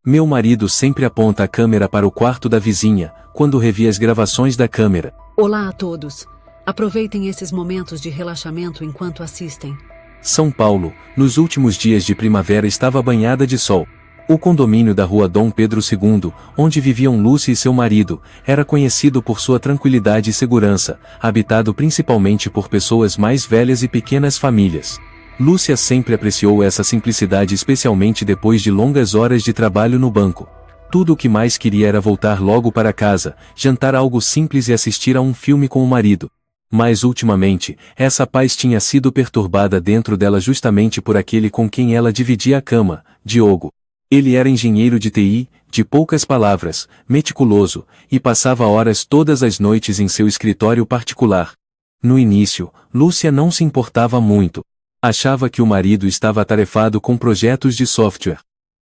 Meu marido sempre aponta a câmera para o quarto da vizinha, quando revi as gravações da câmera. Olá a todos. Aproveitem esses momentos de relaxamento enquanto assistem. São Paulo, nos últimos dias de primavera estava banhada de sol. O condomínio da rua Dom Pedro II, onde viviam Lúcia e seu marido, era conhecido por sua tranquilidade e segurança, habitado principalmente por pessoas mais velhas e pequenas famílias. Lúcia sempre apreciou essa simplicidade, especialmente depois de longas horas de trabalho no banco. Tudo o que mais queria era voltar logo para casa, jantar algo simples e assistir a um filme com o marido. Mas ultimamente, essa paz tinha sido perturbada dentro dela justamente por aquele com quem ela dividia a cama, Diogo. Ele era engenheiro de TI, de poucas palavras, meticuloso, e passava horas todas as noites em seu escritório particular. No início, Lúcia não se importava muito. Achava que o marido estava atarefado com projetos de software.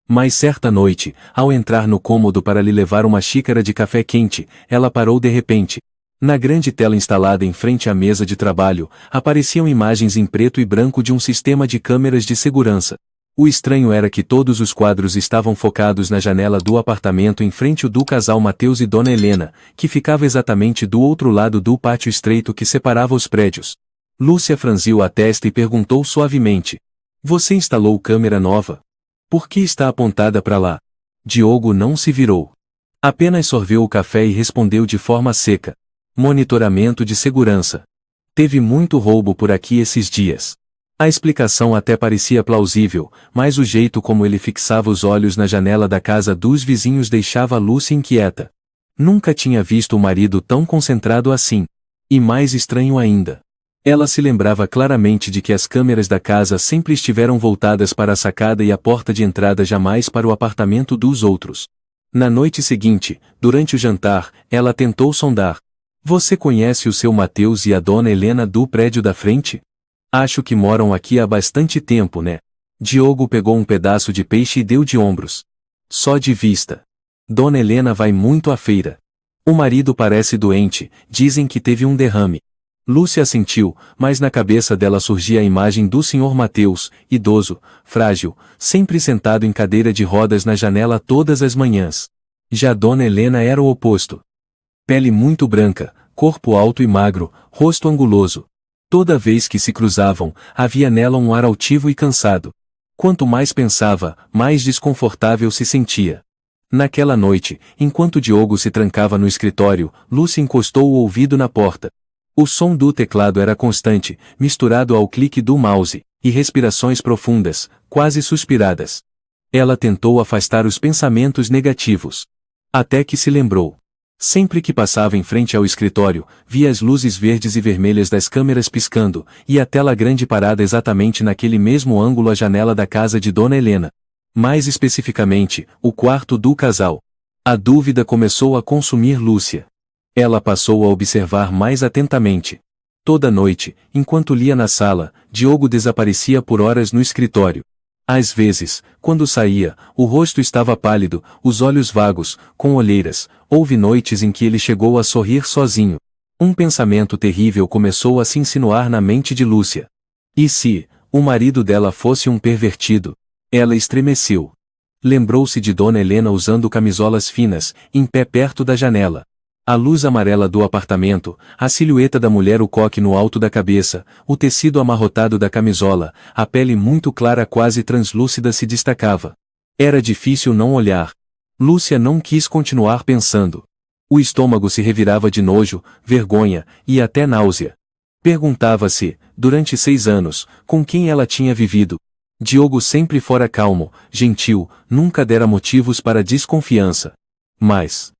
Mas certa noite, ao entrar no cômodo para lhe levar uma xícara de café quente, ela parou de repente. Na grande tela instalada em frente à mesa de trabalho, apareciam imagens em preto e branco de um sistema de câmeras de segurança. O estranho era que todos os quadros estavam focados na janela do apartamento em frente ao do casal Mateus e Dona Helena, que ficava exatamente do outro lado do pátio estreito que separava os prédios. Lúcia franziu a testa e perguntou suavemente: "Você instalou câmera nova? Por que está apontada para lá?" Diogo não se virou. Apenas sorveu o café e respondeu de forma seca: "Monitoramento de segurança. Teve muito roubo por aqui esses dias." A explicação até parecia plausível, mas o jeito como ele fixava os olhos na janela da casa dos vizinhos deixava Lúcia inquieta. Nunca tinha visto o marido tão concentrado assim. E mais estranho ainda. Ela se lembrava claramente de que as câmeras da casa sempre estiveram voltadas para a sacada e a porta de entrada, jamais para o apartamento dos outros. Na noite seguinte, durante o jantar, ela tentou sondar: "Você conhece o seu Mateus e a Dona Helena do prédio da frente? Acho que moram aqui há bastante tempo, né?" Diogo pegou um pedaço de peixe e deu de ombros. "Só de vista. Dona Helena vai muito à feira. O marido parece doente, dizem que teve um derrame." Lúcia assentiu, mas na cabeça dela surgia a imagem do Sr. Mateus, idoso, frágil, sempre sentado em cadeira de rodas na janela todas as manhãs. Já Dona Helena era o oposto. Pele muito branca, corpo alto e magro, rosto anguloso. Toda vez que se cruzavam, havia nela um ar altivo e cansado. Quanto mais pensava, mais desconfortável se sentia. Naquela noite, enquanto Diogo se trancava no escritório, Lúcia encostou o ouvido na porta. O som do teclado era constante, misturado ao clique do mouse, e respirações profundas, quase suspiradas. Ela tentou afastar os pensamentos negativos. Até que se lembrou. Sempre que passava em frente ao escritório, via as luzes verdes e vermelhas das câmeras piscando, e a tela grande parada exatamente naquele mesmo ângulo, a janela da casa de Dona Helena. Mais especificamente, o quarto do casal. A dúvida começou a consumir Lúcia. Ela passou a observar mais atentamente. Toda noite, enquanto lia na sala, Diogo desaparecia por horas no escritório. Às vezes, quando saía, o rosto estava pálido, os olhos vagos, com olheiras. Houve noites em que ele chegou a sorrir sozinho. Um pensamento terrível começou a se insinuar na mente de Lúcia. E se o marido dela fosse um pervertido? Ela estremeceu. Lembrou-se de Dona Helena usando camisolas finas, em pé perto da janela. A luz amarela do apartamento, a silhueta da mulher, o coque no alto da cabeça, o tecido amarrotado da camisola, a pele muito clara, quase translúcida, se destacava. Era difícil não olhar. Lúcia não quis continuar pensando. O estômago se revirava de nojo, vergonha, e até náusea. Perguntava-se, durante 6 anos, com quem ela tinha vivido. Diogo sempre fora calmo, gentil, nunca dera motivos para desconfiança. Mas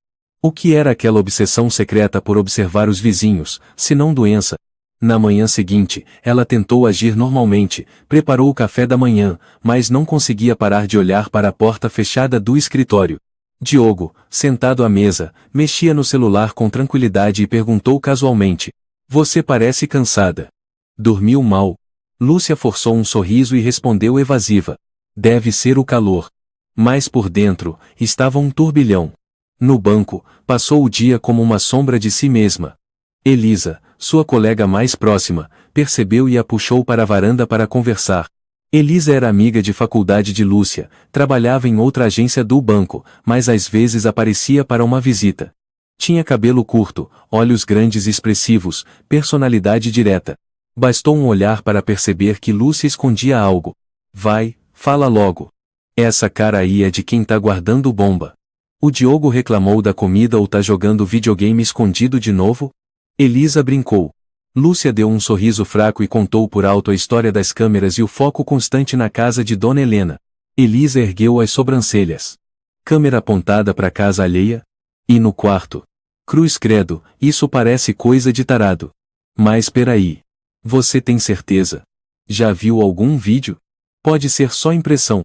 o que era aquela obsessão secreta por observar os vizinhos, se não doença? Na manhã seguinte, ela tentou agir normalmente, preparou o café da manhã, mas não conseguia parar de olhar para a porta fechada do escritório. Diogo, sentado à mesa, mexia no celular com tranquilidade e perguntou casualmente: "Você parece cansada. Dormiu mal?" Lúcia forçou um sorriso e respondeu evasiva: "Deve ser o calor." Mas por dentro, estava um turbilhão. No banco, passou o dia como uma sombra de si mesma. Elisa, sua colega mais próxima, percebeu e a puxou para a varanda para conversar. Elisa era amiga de faculdade de Lúcia, trabalhava em outra agência do banco, mas às vezes aparecia para uma visita. Tinha cabelo curto, olhos grandes e expressivos, personalidade direta. Bastou um olhar para perceber que Lúcia escondia algo. Vai, fala logo. Essa cara aí é de quem tá guardando bomba. O Diogo reclamou da comida ou tá jogando videogame escondido de novo? Elisa brincou. Lúcia deu um sorriso fraco e contou por alto a história das câmeras e o foco constante na casa de Dona Helena. Elisa ergueu as sobrancelhas. Câmera apontada para a casa alheia? E no quarto? Cruz credo, isso parece coisa de tarado. Mas peraí. Você tem certeza? Já viu algum vídeo? Pode ser só impressão.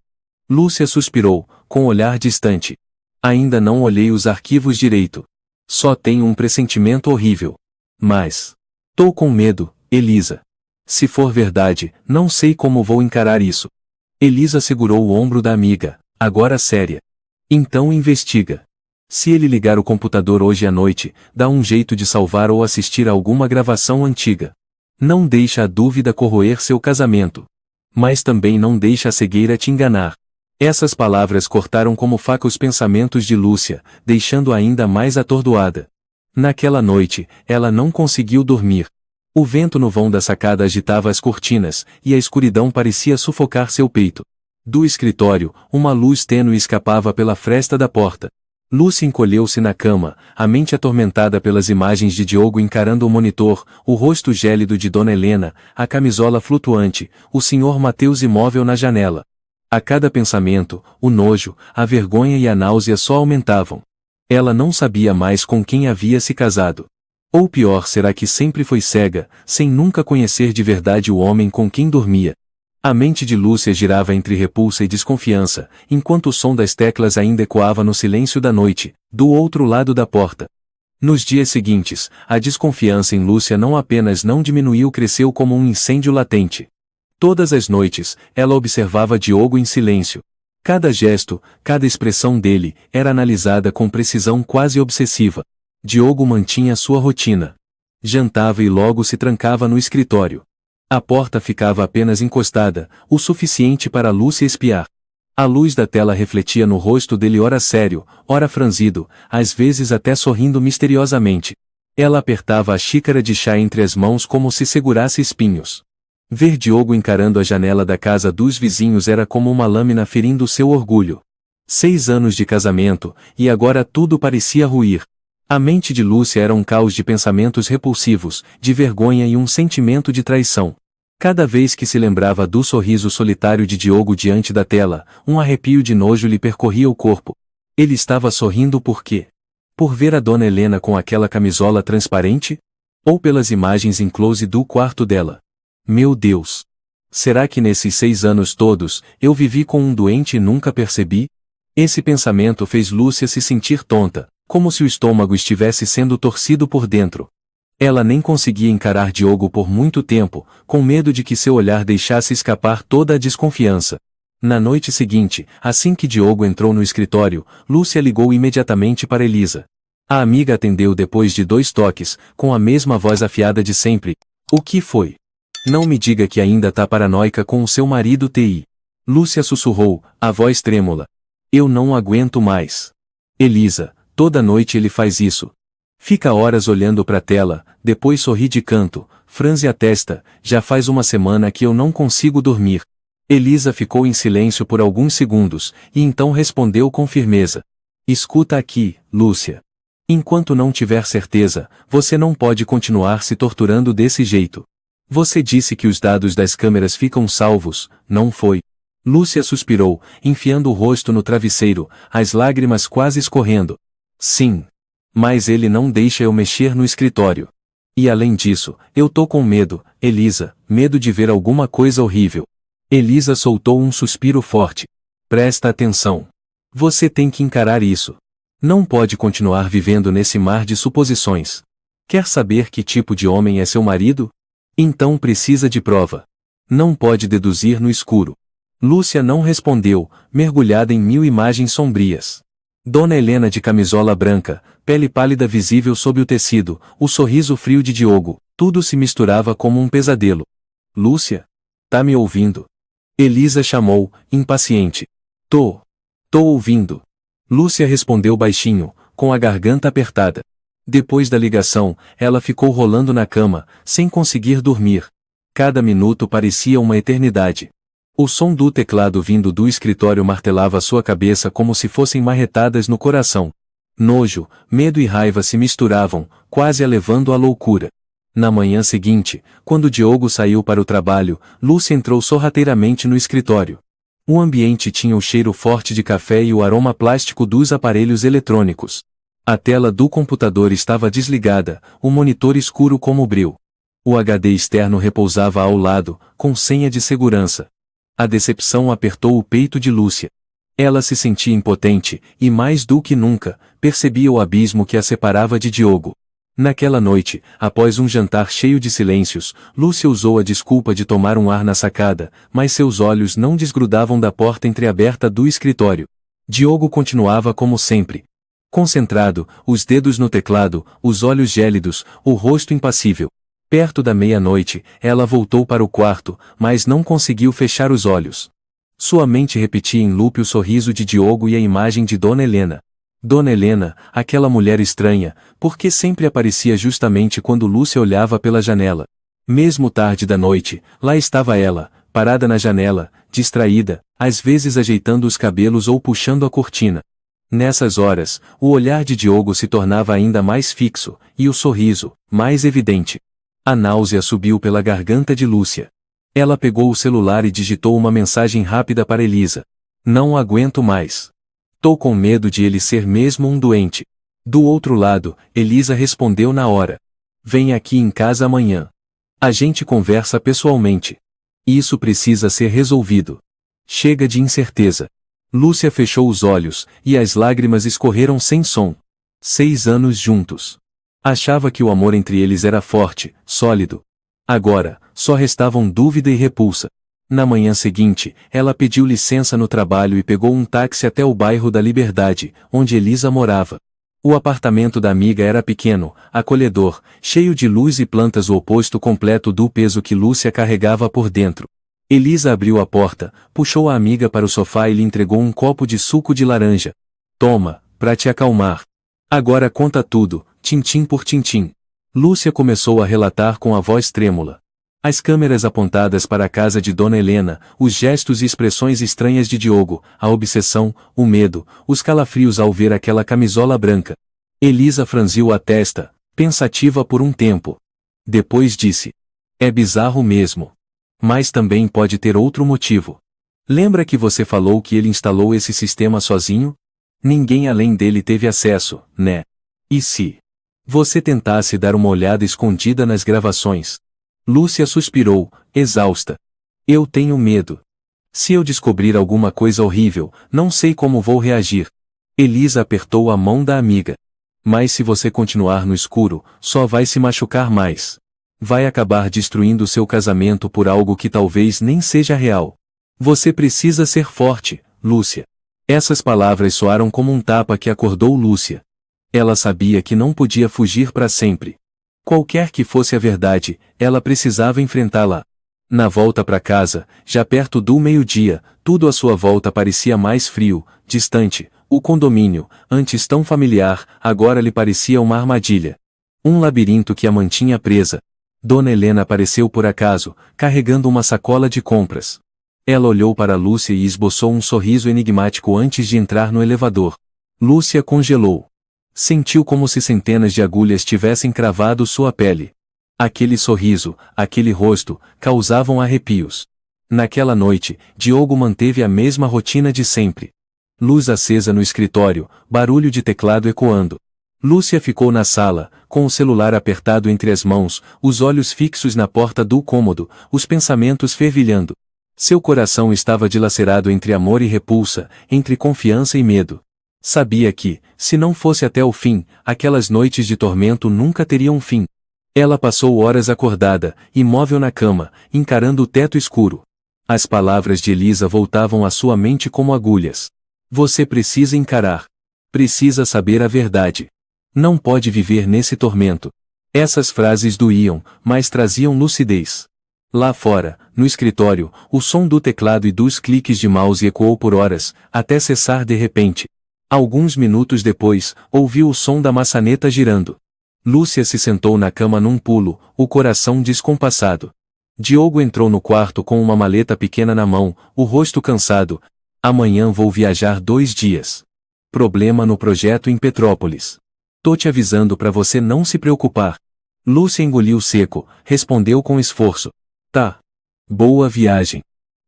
Lúcia suspirou, com olhar distante. Ainda não olhei os arquivos direito. Só tenho um pressentimento horrível. Mas... tô com medo, Elisa. Se for verdade, não sei como vou encarar isso. Elisa segurou o ombro da amiga, agora séria. Então investiga. Se ele ligar o computador hoje à noite, dá um jeito de salvar ou assistir a alguma gravação antiga. Não deixa a dúvida corroer seu casamento. Mas também não deixa a cegueira te enganar. Essas palavras cortaram como faca os pensamentos de Lúcia, deixando-a ainda mais atordoada. Naquela noite, ela não conseguiu dormir. O vento no vão da sacada agitava as cortinas, e a escuridão parecia sufocar seu peito. Do escritório, uma luz tênue escapava pela fresta da porta. Lúcia encolheu-se na cama, a mente atormentada pelas imagens de Diogo encarando o monitor, o rosto gélido de Dona Helena, a camisola flutuante, o Sr. Mateus imóvel na janela. A cada pensamento, o nojo, a vergonha e a náusea só aumentavam. Ela não sabia mais com quem havia se casado. Ou pior, será que sempre foi cega, sem nunca conhecer de verdade o homem com quem dormia? A mente de Lúcia girava entre repulsa e desconfiança, enquanto o som das teclas ainda ecoava no silêncio da noite, do outro lado da porta. Nos dias seguintes, a desconfiança em Lúcia não apenas não diminuiu, cresceu como um incêndio latente. Todas as noites, ela observava Diogo em silêncio. Cada gesto, cada expressão dele, era analisada com precisão quase obsessiva. Diogo mantinha sua rotina. Jantava e logo se trancava no escritório. A porta ficava apenas encostada, o suficiente para Lúcia espiar. A luz da tela refletia no rosto dele ora sério, ora franzido, às vezes até sorrindo misteriosamente. Ela apertava a xícara de chá entre as mãos como se segurasse espinhos. Ver Diogo encarando a janela da casa dos vizinhos era como uma lâmina ferindo seu orgulho. 6 anos de casamento, e agora tudo parecia ruir. A mente de Lúcia era um caos de pensamentos repulsivos, de vergonha e um sentimento de traição. Cada vez que se lembrava do sorriso solitário de Diogo diante da tela, um arrepio de nojo lhe percorria o corpo. Ele estava sorrindo por quê? Por ver a Dona Helena com aquela camisola transparente? Ou pelas imagens em close do quarto dela? Meu Deus! Será que nesses 6 anos todos, eu vivi com um doente e nunca percebi? Esse pensamento fez Lúcia se sentir tonta, como se o estômago estivesse sendo torcido por dentro. Ela nem conseguia encarar Diogo por muito tempo, com medo de que seu olhar deixasse escapar toda a desconfiança. Na noite seguinte, assim que Diogo entrou no escritório, Lúcia ligou imediatamente para Elisa. A amiga atendeu depois de 2 toques, com a mesma voz afiada de sempre. O que foi? Não me diga que ainda tá paranoica com o seu marido TI. Lúcia sussurrou, a voz trêmula. Eu não aguento mais. Elisa, toda noite ele faz isso. Fica horas olhando para a tela, depois sorri de canto, franze a testa, já faz uma semana que eu não consigo dormir. Elisa ficou em silêncio por alguns segundos, e então respondeu com firmeza. Escuta aqui, Lúcia. Enquanto não tiver certeza, você não pode continuar se torturando desse jeito. Você disse que os dados das câmeras ficam salvos, não foi? Lúcia suspirou, enfiando o rosto no travesseiro, as lágrimas quase escorrendo. Sim. Mas ele não deixa eu mexer no escritório. E além disso, eu tô com medo, Elisa, medo de ver alguma coisa horrível. Elisa soltou um suspiro forte. Presta atenção. Você tem que encarar isso. Não pode continuar vivendo nesse mar de suposições. Quer saber que tipo de homem é seu marido? Então precisa de prova. Não pode deduzir no escuro. Lúcia não respondeu, mergulhada em 1000 imagens sombrias. Dona Helena de camisola branca, pele pálida visível sob o tecido, o sorriso frio de Diogo, tudo se misturava como um pesadelo. Lúcia? Tá me ouvindo? Elisa chamou, impaciente. Tô ouvindo. Lúcia respondeu baixinho, com a garganta apertada. Depois da ligação, ela ficou rolando na cama, sem conseguir dormir. Cada minuto parecia uma eternidade. O som do teclado vindo do escritório martelava sua cabeça como se fossem marretadas no coração. Nojo, medo e raiva se misturavam, quase a levando à loucura. Na manhã seguinte, quando Diogo saiu para o trabalho, Lúcia entrou sorrateiramente no escritório. O ambiente tinha o cheiro forte de café e o aroma plástico dos aparelhos eletrônicos. A tela do computador estava desligada, o monitor escuro como bril. O HD externo repousava ao lado, com senha de segurança. A decepção apertou o peito de Lúcia. Ela se sentia impotente, e mais do que nunca, percebia o abismo que a separava de Diogo. Naquela noite, após um jantar cheio de silêncios, Lúcia usou a desculpa de tomar um ar na sacada, mas seus olhos não desgrudavam da porta entreaberta do escritório. Diogo continuava como sempre. Concentrado, os dedos no teclado, os olhos gélidos, o rosto impassível. Perto da meia-noite, ela voltou para o quarto, mas não conseguiu fechar os olhos. Sua mente repetia em loop o sorriso de Diogo e a imagem de Dona Helena. Dona Helena, aquela mulher estranha, porque sempre aparecia justamente quando Lúcia olhava pela janela. Mesmo tarde da noite, lá estava ela, parada na janela, distraída, às vezes ajeitando os cabelos ou puxando a cortina. Nessas horas, o olhar de Diogo se tornava ainda mais fixo, e o sorriso, mais evidente. A náusea subiu pela garganta de Lúcia. Ela pegou o celular e digitou uma mensagem rápida para Elisa. Não aguento mais. Tô com medo de ele ser mesmo um doente. Do outro lado, Elisa respondeu na hora. Vem aqui em casa amanhã. A gente conversa pessoalmente. Isso precisa ser resolvido. Chega de incerteza. Lúcia fechou os olhos, e as lágrimas escorreram sem som. 6 anos juntos. Achava que o amor entre eles era forte, sólido. Agora, só restavam dúvida e repulsa. Na manhã seguinte, ela pediu licença no trabalho e pegou um táxi até o bairro da Liberdade, onde Elisa morava. O apartamento da amiga era pequeno, acolhedor, cheio de luz e plantas, o oposto completo do peso que Lúcia carregava por dentro. Elisa abriu a porta, puxou a amiga para o sofá e lhe entregou um copo de suco de laranja. Toma, pra te acalmar. Agora conta tudo, tintim por tintim. Lúcia começou a relatar com a voz trêmula. As câmeras apontadas para a casa de Dona Helena, os gestos e expressões estranhas de Diogo, a obsessão, o medo, os calafrios ao ver aquela camisola branca. Elisa franziu a testa, pensativa por um tempo. Depois disse. É bizarro mesmo. Mas também pode ter outro motivo. Lembra que você falou que ele instalou esse sistema sozinho? Ninguém além dele teve acesso, né? E se você tentasse dar uma olhada escondida nas gravações? Lúcia suspirou, exausta. Eu tenho medo. Se eu descobrir alguma coisa horrível, não sei como vou reagir. Elisa apertou a mão da amiga. Mas se você continuar no escuro, só vai se machucar mais. Vai acabar destruindo seu casamento por algo que talvez nem seja real. Você precisa ser forte, Lúcia. Essas palavras soaram como um tapa que acordou Lúcia. Ela sabia que não podia fugir para sempre. Qualquer que fosse a verdade, ela precisava enfrentá-la. Na volta para casa, já perto do meio-dia, tudo à sua volta parecia mais frio, distante. O condomínio, antes tão familiar, agora lhe parecia uma armadilha. Um labirinto que a mantinha presa. Dona Helena apareceu por acaso, carregando uma sacola de compras. Ela olhou para Lúcia e esboçou um sorriso enigmático antes de entrar no elevador. Lúcia congelou. Sentiu como se centenas de agulhas tivessem cravado sua pele. Aquele sorriso, aquele rosto, causavam arrepios. Naquela noite, Diogo manteve a mesma rotina de sempre. Luz acesa no escritório, barulho de teclado ecoando. Lúcia ficou na sala, com o celular apertado entre as mãos, os olhos fixos na porta do cômodo, os pensamentos fervilhando. Seu coração estava dilacerado entre amor e repulsa, entre confiança e medo. Sabia que, se não fosse até o fim, aquelas noites de tormento nunca teriam fim. Ela passou horas acordada, imóvel na cama, encarando o teto escuro. As palavras de Elisa voltavam à sua mente como agulhas. Você precisa encarar. Precisa saber a verdade. Não pode viver nesse tormento. Essas frases doíam, mas traziam lucidez. Lá fora, no escritório, o som do teclado e dos cliques de mouse ecoou por horas, até cessar de repente. Alguns minutos depois, ouviu o som da maçaneta girando. Lúcia se sentou na cama num pulo, o coração descompassado. Diogo entrou no quarto com uma maleta pequena na mão, o rosto cansado. Amanhã vou viajar 2 dias. Problema no projeto em Petrópolis. Tô te avisando pra você não se preocupar. Lúcia engoliu seco, respondeu com esforço. Tá. Boa viagem.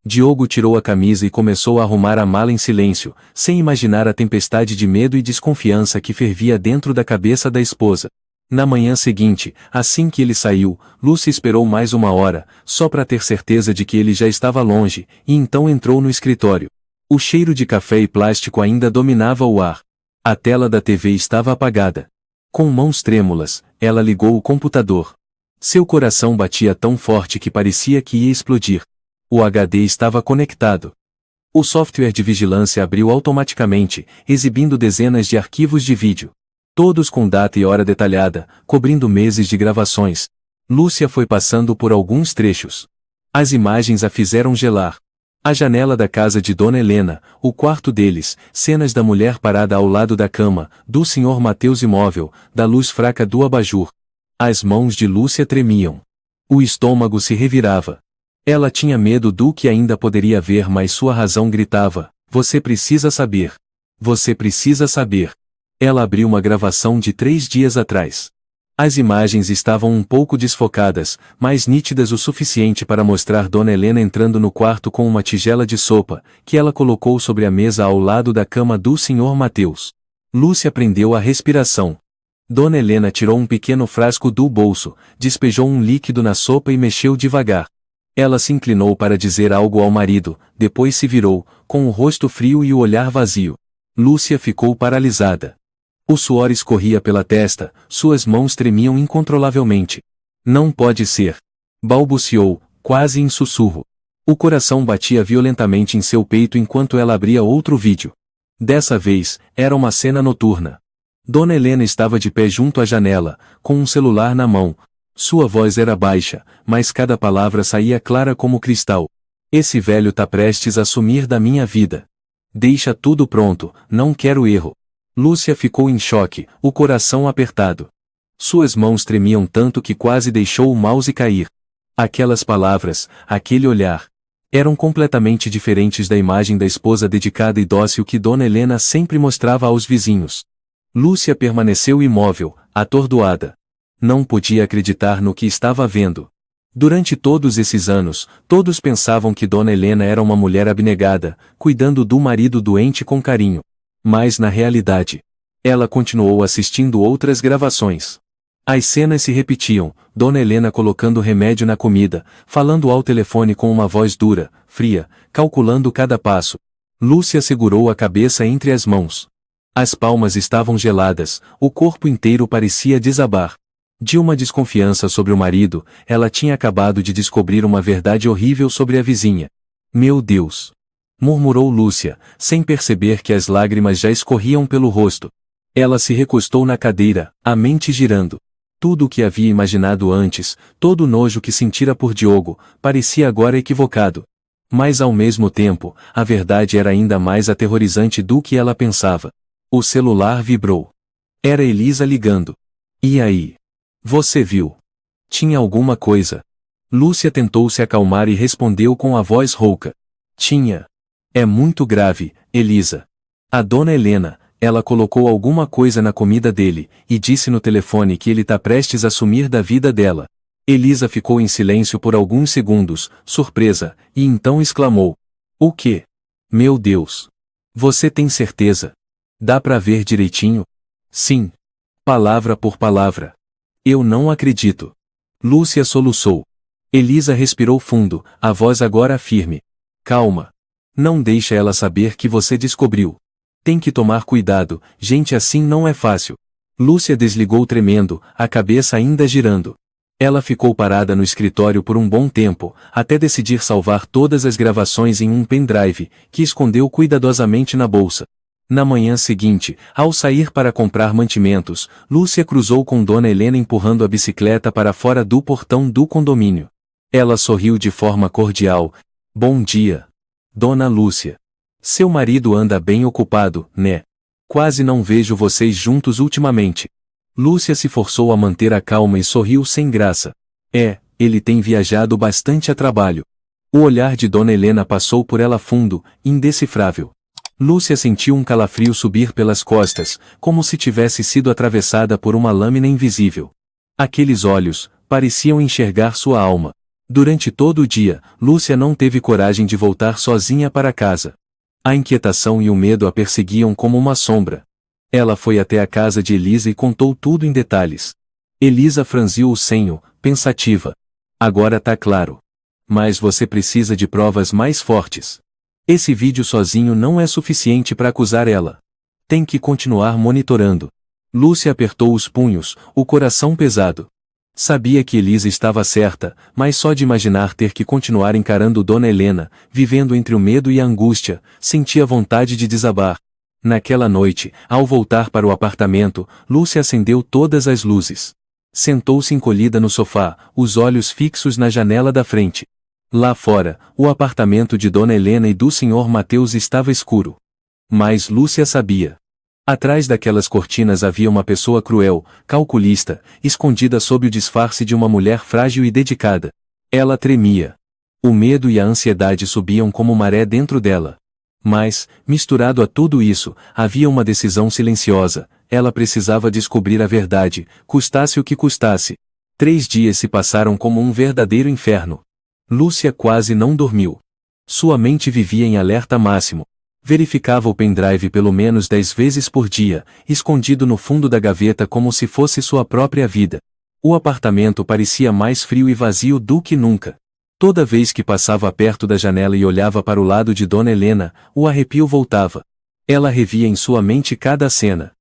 Diogo tirou a camisa e começou a arrumar a mala em silêncio, sem imaginar a tempestade de medo e desconfiança que fervia dentro da cabeça da esposa. Na manhã seguinte, assim que ele saiu, Lúcia esperou mais 1 hora, só para ter certeza de que ele já estava longe, e então entrou no escritório. O cheiro de café e plástico ainda dominava o ar. A tela da TV estava apagada. Com mãos trêmulas, ela ligou o computador. Seu coração batia tão forte que parecia que ia explodir. O HD estava conectado. O software de vigilância abriu automaticamente, exibindo dezenas de arquivos de vídeo. Todos com data e hora detalhada, cobrindo meses de gravações. Lúcia foi passando por alguns trechos. As imagens a fizeram gelar. A janela da casa de Dona Helena, o quarto deles, cenas da mulher parada ao lado da cama, do Sr. Mateus imóvel, da luz fraca do abajur. As mãos de Lúcia tremiam. O estômago se revirava. Ela tinha medo do que ainda poderia ver, mas sua razão gritava: você precisa saber. Você precisa saber. Ela abriu uma gravação de 3 dias atrás. As imagens estavam um pouco desfocadas, mas nítidas o suficiente para mostrar Dona Helena entrando no quarto com uma tigela de sopa, que ela colocou sobre a mesa ao lado da cama do Sr. Mateus. Lúcia prendeu a respiração. Dona Helena tirou um pequeno frasco do bolso, despejou um líquido na sopa e mexeu devagar. Ela se inclinou para dizer algo ao marido, depois se virou, com o rosto frio e o olhar vazio. Lúcia ficou paralisada. O suor escorria pela testa, suas mãos tremiam incontrolavelmente. Não pode ser. Balbuciou, quase em sussurro. O coração batia violentamente em seu peito enquanto ela abria outro vídeo. Dessa vez, era uma cena noturna. Dona Helena estava de pé junto à janela, com um celular na mão. Sua voz era baixa, mas cada palavra saía clara como cristal. Esse velho tá prestes a sumir da minha vida. Deixa tudo pronto, não quero erro. Lúcia ficou em choque, o coração apertado. Suas mãos tremiam tanto que quase deixou o mouse cair. Aquelas palavras, aquele olhar, eram completamente diferentes da imagem da esposa dedicada e dócil que Dona Helena sempre mostrava aos vizinhos. Lúcia permaneceu imóvel, atordoada. Não podia acreditar no que estava vendo. Durante todos esses anos, todos pensavam que Dona Helena era uma mulher abnegada, cuidando do marido doente com carinho. Mas na realidade, ela continuou assistindo outras gravações. As cenas se repetiam, Dona Helena colocando remédio na comida, falando ao telefone com uma voz dura, fria, calculando cada passo. Lúcia segurou a cabeça entre as mãos. As palmas estavam geladas, o corpo inteiro parecia desabar. De uma desconfiança sobre o marido, ela tinha acabado de descobrir uma verdade horrível sobre a vizinha. Meu Deus! Murmurou Lúcia, sem perceber que as lágrimas já escorriam pelo rosto. Ela se recostou na cadeira, a mente girando. Tudo o que havia imaginado antes, todo o nojo que sentira por Diogo, parecia agora equivocado. Mas ao mesmo tempo, a verdade era ainda mais aterrorizante do que ela pensava. O celular vibrou. Era Elisa ligando. E aí? Você viu? Tinha alguma coisa? Lúcia tentou se acalmar e respondeu com a voz rouca. Tinha. É muito grave, Elisa. A Dona Helena, ela colocou alguma coisa na comida dele, e disse no telefone que ele tá prestes a sumir da vida dela. Elisa ficou em silêncio por alguns segundos, surpresa, e então exclamou. O quê? Meu Deus! Você tem certeza? Dá pra ver direitinho? Sim. Palavra por palavra. Eu não acredito. Lúcia soluçou. Elisa respirou fundo, a voz agora firme. Calma. Não deixa ela saber que você descobriu. Tem que tomar cuidado, gente assim não é fácil. Lúcia desligou tremendo, a cabeça ainda girando. Ela ficou parada no escritório por um bom tempo, até decidir salvar todas as gravações em um pendrive, que escondeu cuidadosamente na bolsa. Na manhã seguinte, ao sair para comprar mantimentos, Lúcia cruzou com Dona Helena empurrando a bicicleta para fora do portão do condomínio. Ela sorriu de forma cordial. Bom dia, Dona Lúcia. Seu marido anda bem ocupado, né? Quase não vejo vocês juntos ultimamente. Lúcia se forçou a manter a calma e sorriu sem graça. Ele tem viajado bastante a trabalho. O olhar de Dona Helena passou por ela fundo, indecifrável. Lúcia sentiu um calafrio subir pelas costas, como se tivesse sido atravessada por uma lâmina invisível. Aqueles olhos pareciam enxergar sua alma. Durante todo o dia, Lúcia não teve coragem de voltar sozinha para casa. A inquietação e o medo a perseguiam como uma sombra. Ela foi até a casa de Elisa e contou tudo em detalhes. Elisa franziu o senho, pensativa. Agora tá claro. Mas você precisa de provas mais fortes. Esse vídeo sozinho não é suficiente para acusar ela. Tem que continuar monitorando. Lúcia apertou os punhos, o coração pesado. Sabia que Elisa estava certa, mas só de imaginar ter que continuar encarando Dona Helena, vivendo entre o medo e a angústia, sentia vontade de desabar. Naquela noite, ao voltar para o apartamento, Lúcia acendeu todas as luzes. Sentou-se encolhida no sofá, os olhos fixos na janela da frente. Lá fora, o apartamento de Dona Helena e do Sr. Mateus estava escuro. Mas Lúcia sabia. Atrás daquelas cortinas havia uma pessoa cruel, calculista, escondida sob o disfarce de uma mulher frágil e dedicada. Ela tremia. O medo e a ansiedade subiam como maré dentro dela. Mas, misturado a tudo isso, havia uma decisão silenciosa. Ela precisava descobrir a verdade, custasse o que custasse. 3 dias se passaram como um verdadeiro inferno. Lúcia quase não dormiu. Sua mente vivia em alerta máximo. Verificava o pendrive pelo menos 10 vezes por dia, escondido no fundo da gaveta como se fosse sua própria vida. O apartamento parecia mais frio e vazio do que nunca. Toda vez que passava perto da janela e olhava para o lado de Dona Helena, o arrepio voltava. Ela revia em sua mente cada cena.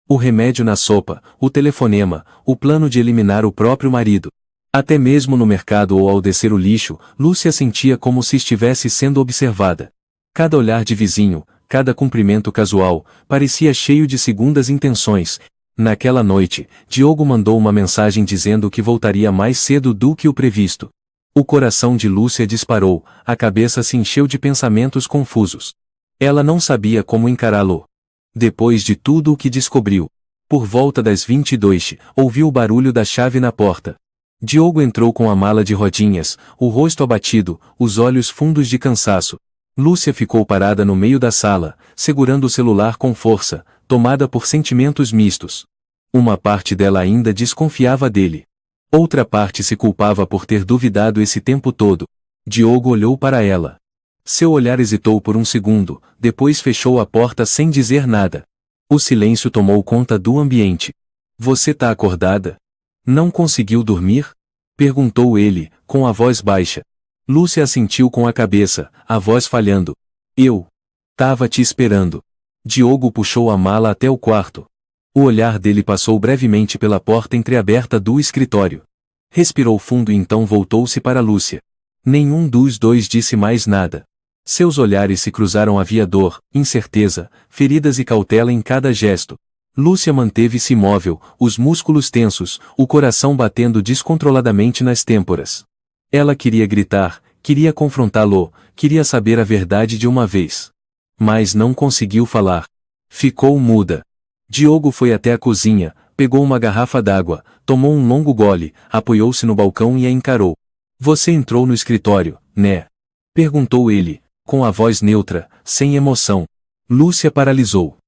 O remédio na sopa, o telefonema, o plano de eliminar o próprio marido. Até mesmo no mercado ou ao descer o lixo, Lúcia sentia como se estivesse sendo observada. Cada olhar de vizinho, cada cumprimento casual, parecia cheio de segundas intenções. Naquela noite, Diogo mandou uma mensagem dizendo que voltaria mais cedo do que o previsto. O coração de Lúcia disparou, a cabeça se encheu de pensamentos confusos. Ela não sabia como encará-lo. Depois de tudo o que descobriu, por volta das 22, ouviu o barulho da chave na porta. Diogo entrou com a mala de rodinhas, o rosto abatido, os olhos fundos de cansaço. Lúcia ficou parada no meio da sala, segurando o celular com força, tomada por sentimentos mistos. Uma parte dela ainda desconfiava dele. Outra parte se culpava por ter duvidado esse tempo todo. Diogo olhou para ela. Seu olhar hesitou por um segundo, depois fechou a porta sem dizer nada. O silêncio tomou conta do ambiente. Você tá acordada? Não conseguiu dormir? Perguntou ele, com a voz baixa. Lúcia assentiu com a cabeça, a voz falhando. Eu tava te esperando. Diogo puxou a mala até o quarto. O olhar dele passou brevemente pela porta entreaberta do escritório. Respirou fundo e então voltou-se para Lúcia. Nenhum dos dois disse mais nada. Seus olhares se cruzaram, havia dor, incerteza, feridas e cautela em cada gesto. Lúcia manteve-se imóvel, os músculos tensos, o coração batendo descontroladamente nas têmporas. Ela queria gritar, queria confrontá-lo, queria saber a verdade de uma vez. Mas não conseguiu falar. Ficou muda. Diogo foi até a cozinha, pegou uma garrafa d'água, tomou um longo gole, apoiou-se no balcão e a encarou. Você entrou no escritório, né? Perguntou ele, com a voz neutra, sem emoção. Lúcia paralisou.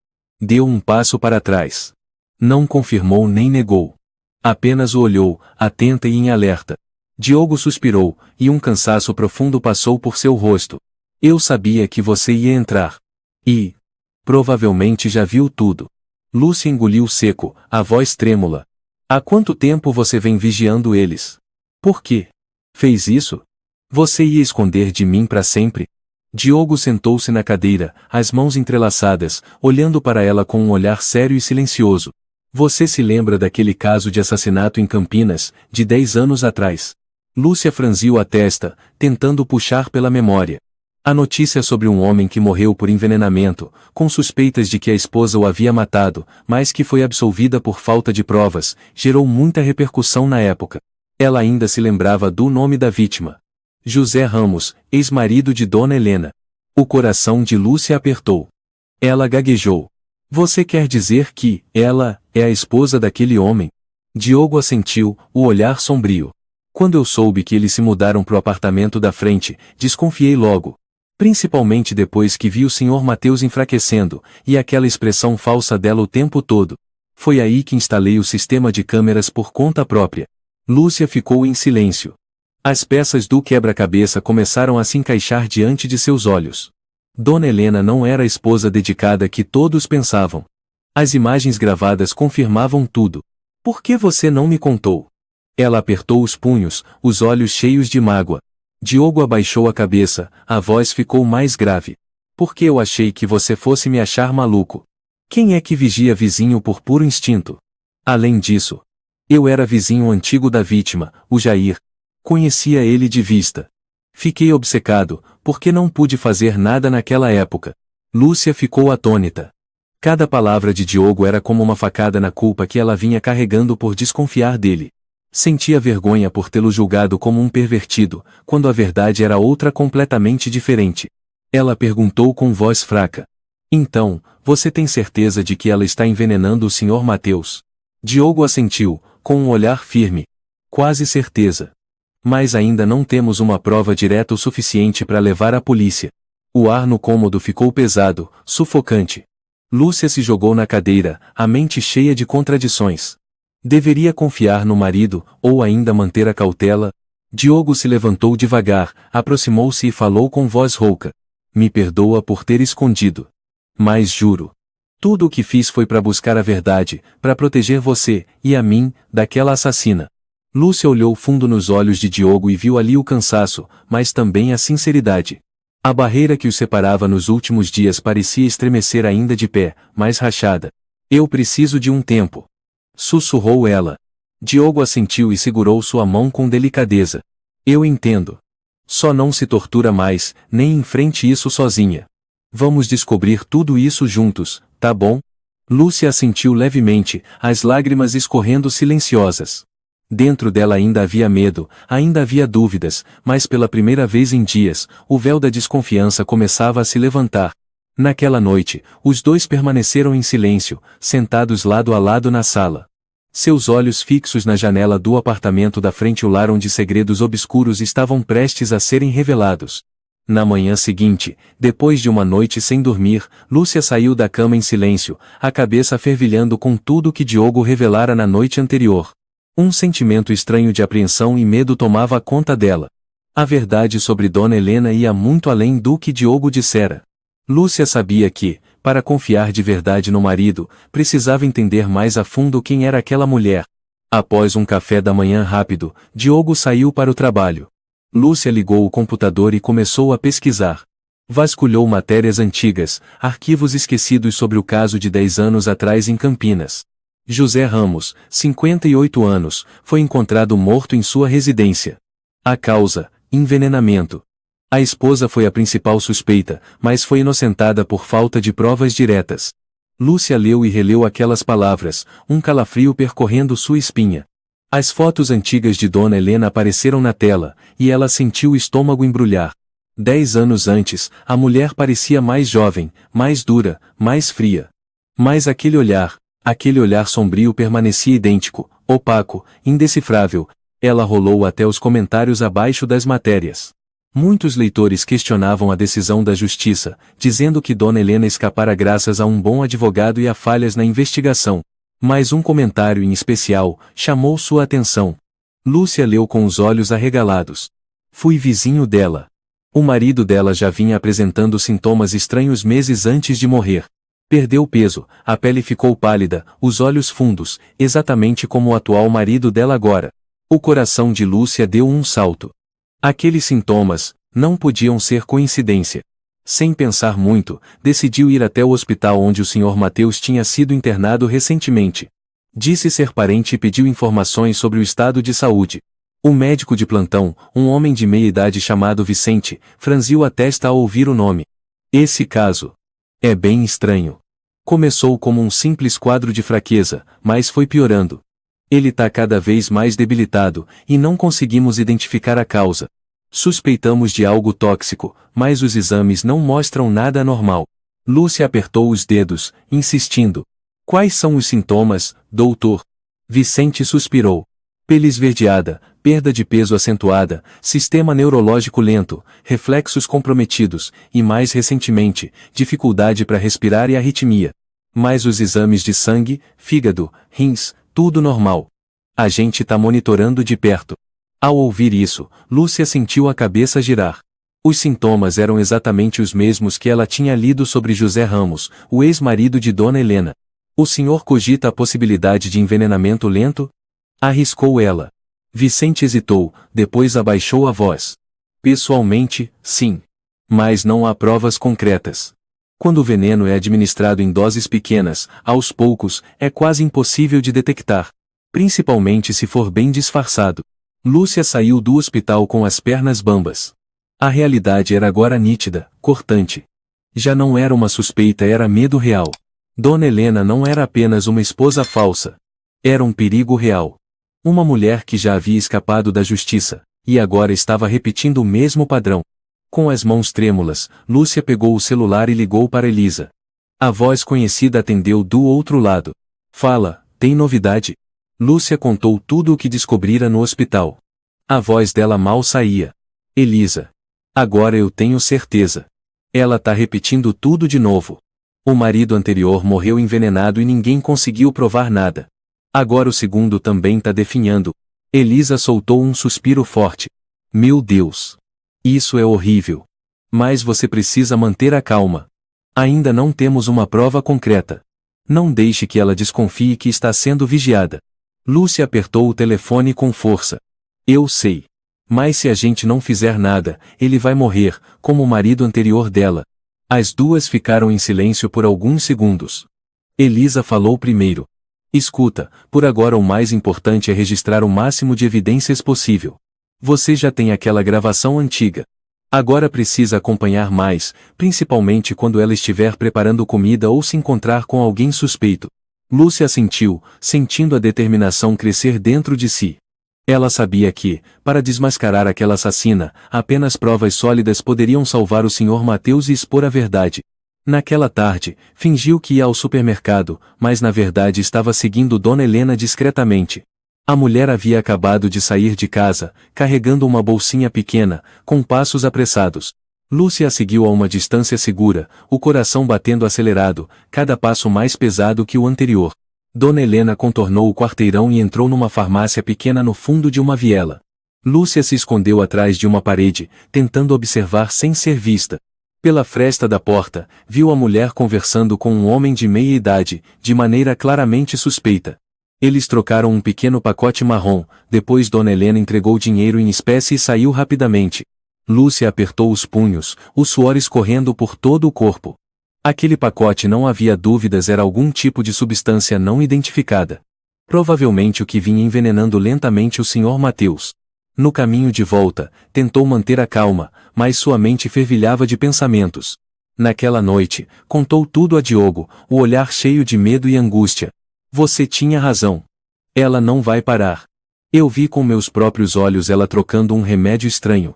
Deu um passo para trás. Não confirmou nem negou. Apenas o olhou, atenta e em alerta. Diogo suspirou, e um cansaço profundo passou por seu rosto. Eu sabia que você ia entrar. E provavelmente já viu tudo. Lúcia engoliu seco, a voz trêmula. Há quanto tempo você vem vigiando eles? Por quê? Fez isso? Você ia esconder de mim para sempre? Diogo sentou-se na cadeira, as mãos entrelaçadas, olhando para ela com um olhar sério e silencioso. Você se lembra daquele caso de assassinato em Campinas, de 10 anos atrás? Lúcia franziu a testa, tentando puxar pela memória. A notícia sobre um homem que morreu por envenenamento, com suspeitas de que a esposa o havia matado, mas que foi absolvida por falta de provas, gerou muita repercussão na época. Ela ainda se lembrava do nome da vítima. José Ramos, ex-marido de Dona Helena. O coração de Lúcia apertou. Ela gaguejou. Você quer dizer que ela é a esposa daquele homem? Diogo assentiu, o olhar sombrio. Quando eu soube que eles se mudaram pro apartamento da frente, desconfiei logo. Principalmente depois que vi o Sr. Mateus enfraquecendo, e aquela expressão falsa dela o tempo todo. Foi aí que instalei o sistema de câmeras por conta própria. Lúcia ficou em silêncio. As peças do quebra-cabeça começaram a se encaixar diante de seus olhos. Dona Helena não era a esposa dedicada que todos pensavam. As imagens gravadas confirmavam tudo. Por que você não me contou? Ela apertou os punhos, os olhos cheios de mágoa. Diogo abaixou a cabeça, a voz ficou mais grave. Porque eu achei que você fosse me achar maluco. Quem é que vigia vizinho por puro instinto? Além disso, eu era vizinho antigo da vítima, o Jair. Conhecia ele de vista. Fiquei obcecado, porque não pude fazer nada naquela época. Lúcia ficou atônita. Cada palavra de Diogo era como uma facada na culpa que ela vinha carregando por desconfiar dele. Sentia vergonha por tê-lo julgado como um pervertido, quando a verdade era outra completamente diferente. Ela perguntou com voz fraca. Então, você tem certeza de que ela está envenenando o Sr. Mateus? Diogo assentiu, com um olhar firme. Quase certeza. Mas ainda não temos uma prova direta o suficiente para levar à polícia. O ar no cômodo ficou pesado, sufocante. Lúcia se jogou na cadeira, a mente cheia de contradições. Deveria confiar no marido, ou ainda manter a cautela? Diogo se levantou devagar, aproximou-se e falou com voz rouca. Me perdoa por ter escondido. Mas juro. Tudo o que fiz foi para buscar a verdade, para proteger você, e a mim, daquela assassina. Lúcia olhou fundo nos olhos de Diogo e viu ali o cansaço, mas também a sinceridade. A barreira que os separava nos últimos dias parecia estremecer ainda de pé, mais rachada. Eu preciso de um tempo. Sussurrou ela. Diogo assentiu e segurou sua mão com delicadeza. Eu entendo. Só não se tortura mais, nem enfrente isso sozinha. Vamos descobrir tudo isso juntos, tá bom? Lúcia assentiu levemente, as lágrimas escorrendo silenciosas. Dentro dela ainda havia medo, ainda havia dúvidas, mas pela primeira vez em dias, o véu da desconfiança começava a se levantar. Naquela noite, os dois permaneceram em silêncio, sentados lado a lado na sala. Seus olhos fixos na janela do apartamento da frente, o lar onde segredos obscuros estavam prestes a serem revelados. Na manhã seguinte, depois de uma noite sem dormir, Lúcia saiu da cama em silêncio, a cabeça fervilhando com tudo que Diogo revelara na noite anterior. Um sentimento estranho de apreensão e medo tomava conta dela. A verdade sobre Dona Helena ia muito além do que Diogo dissera. Lúcia sabia que, para confiar de verdade no marido, precisava entender mais a fundo quem era aquela mulher. Após um café da manhã rápido, Diogo saiu para o trabalho. Lúcia ligou o computador e começou a pesquisar. Vasculhou matérias antigas, arquivos esquecidos sobre o caso de 10 anos atrás em Campinas. José Ramos, 58 anos, foi encontrado morto em sua residência. A causa, envenenamento. A esposa foi a principal suspeita, mas foi inocentada por falta de provas diretas. Lúcia leu e releu aquelas palavras, um calafrio percorrendo sua espinha. As fotos antigas de Dona Helena apareceram na tela, e ela sentiu o estômago embrulhar. 10 anos antes, a mulher parecia mais jovem, mais dura, mais fria. Mas aquele olhar sombrio permanecia idêntico, opaco, indecifrável. Ela rolou até os comentários abaixo das matérias. Muitos leitores questionavam a decisão da justiça, dizendo que Dona Helena escapara graças a um bom advogado e a falhas na investigação. Mas um comentário em especial chamou sua atenção. Lúcia leu com os olhos arregalados. Fui vizinho dela. O marido dela já vinha apresentando sintomas estranhos meses antes de morrer. Perdeu peso, a pele ficou pálida, os olhos fundos, exatamente como o atual marido dela agora. O coração de Lúcia deu um salto. Aqueles sintomas não podiam ser coincidência. Sem pensar muito, decidiu ir até o hospital onde o Sr. Mateus tinha sido internado recentemente. Disse ser parente e pediu informações sobre o estado de saúde. O médico de plantão, um homem de meia idade chamado Vicente, franziu a testa ao ouvir o nome. Esse caso é bem estranho. Começou como um simples quadro de fraqueza, mas foi piorando. Ele tá cada vez mais debilitado, e não conseguimos identificar a causa. Suspeitamos de algo tóxico, mas os exames não mostram nada anormal. Lúcia apertou os dedos, insistindo. Quais são os sintomas, doutor? Vicente suspirou. Pele esverdeada, perda de peso acentuada, sistema neurológico lento, reflexos comprometidos, e mais recentemente, dificuldade para respirar e arritmia. Mas os exames de sangue, fígado, rins, tudo normal. A gente tá monitorando de perto. Ao ouvir isso, Lúcia sentiu a cabeça girar. Os sintomas eram exatamente os mesmos que ela tinha lido sobre José Ramos, o ex-marido de Dona Helena. O senhor cogita a possibilidade de envenenamento lento? Arriscou ela. Vicente hesitou, depois abaixou a voz. Pessoalmente, sim. Mas não há provas concretas. Quando o veneno é administrado em doses pequenas, aos poucos, é quase impossível de detectar. Principalmente se for bem disfarçado. Lúcia saiu do hospital com as pernas bambas. A realidade era agora nítida, cortante. Já não era uma suspeita, era medo real. Dona Helena não era apenas uma esposa falsa. Era um perigo real. Uma mulher que já havia escapado da justiça, e agora estava repetindo o mesmo padrão. Com as mãos trêmulas, Lúcia pegou o celular e ligou para Elisa. A voz conhecida atendeu do outro lado. Fala, tem novidade? Lúcia contou tudo o que descobrira no hospital. A voz dela mal saía. Elisa. Agora eu tenho certeza. Ela tá repetindo tudo de novo. O marido anterior morreu envenenado e ninguém conseguiu provar nada. Agora o segundo também tá definhando. Elisa soltou um suspiro forte. Meu Deus! Isso é horrível. Mas você precisa manter a calma. Ainda não temos uma prova concreta. Não deixe que ela desconfie que está sendo vigiada. Lúcia apertou o telefone com força. Eu sei. Mas se a gente não fizer nada, ele vai morrer, como o marido anterior dela. As duas ficaram em silêncio por alguns segundos. Elisa falou primeiro. Escuta, por agora o mais importante é registrar o máximo de evidências possível. Você já tem aquela gravação antiga. Agora precisa acompanhar mais, principalmente quando ela estiver preparando comida ou se encontrar com alguém suspeito. Lúcia assentiu, sentindo a determinação crescer dentro de si. Ela sabia que, para desmascarar aquela assassina, apenas provas sólidas poderiam salvar o Sr. Mateus e expor a verdade. Naquela tarde, fingiu que ia ao supermercado, mas na verdade estava seguindo Dona Helena discretamente. A mulher havia acabado de sair de casa, carregando uma bolsinha pequena, com passos apressados. Lúcia a seguiu a uma distância segura, o coração batendo acelerado, cada passo mais pesado que o anterior. Dona Helena contornou o quarteirão e entrou numa farmácia pequena no fundo de uma viela. Lúcia se escondeu atrás de uma parede, tentando observar sem ser vista. Pela fresta da porta, viu a mulher conversando com um homem de meia idade, de maneira claramente suspeita. Eles trocaram um pequeno pacote marrom, depois Dona Helena entregou dinheiro em espécie e saiu rapidamente. Lúcia apertou os punhos, o suor escorrendo por todo o corpo. Aquele pacote, não havia dúvidas, era algum tipo de substância não identificada. Provavelmente o que vinha envenenando lentamente o Sr. Mateus. No caminho de volta, tentou manter a calma, mas sua mente fervilhava de pensamentos. Naquela noite, contou tudo a Diogo, o olhar cheio de medo e angústia. Você tinha razão. Ela não vai parar. Eu vi com meus próprios olhos ela trocando um remédio estranho.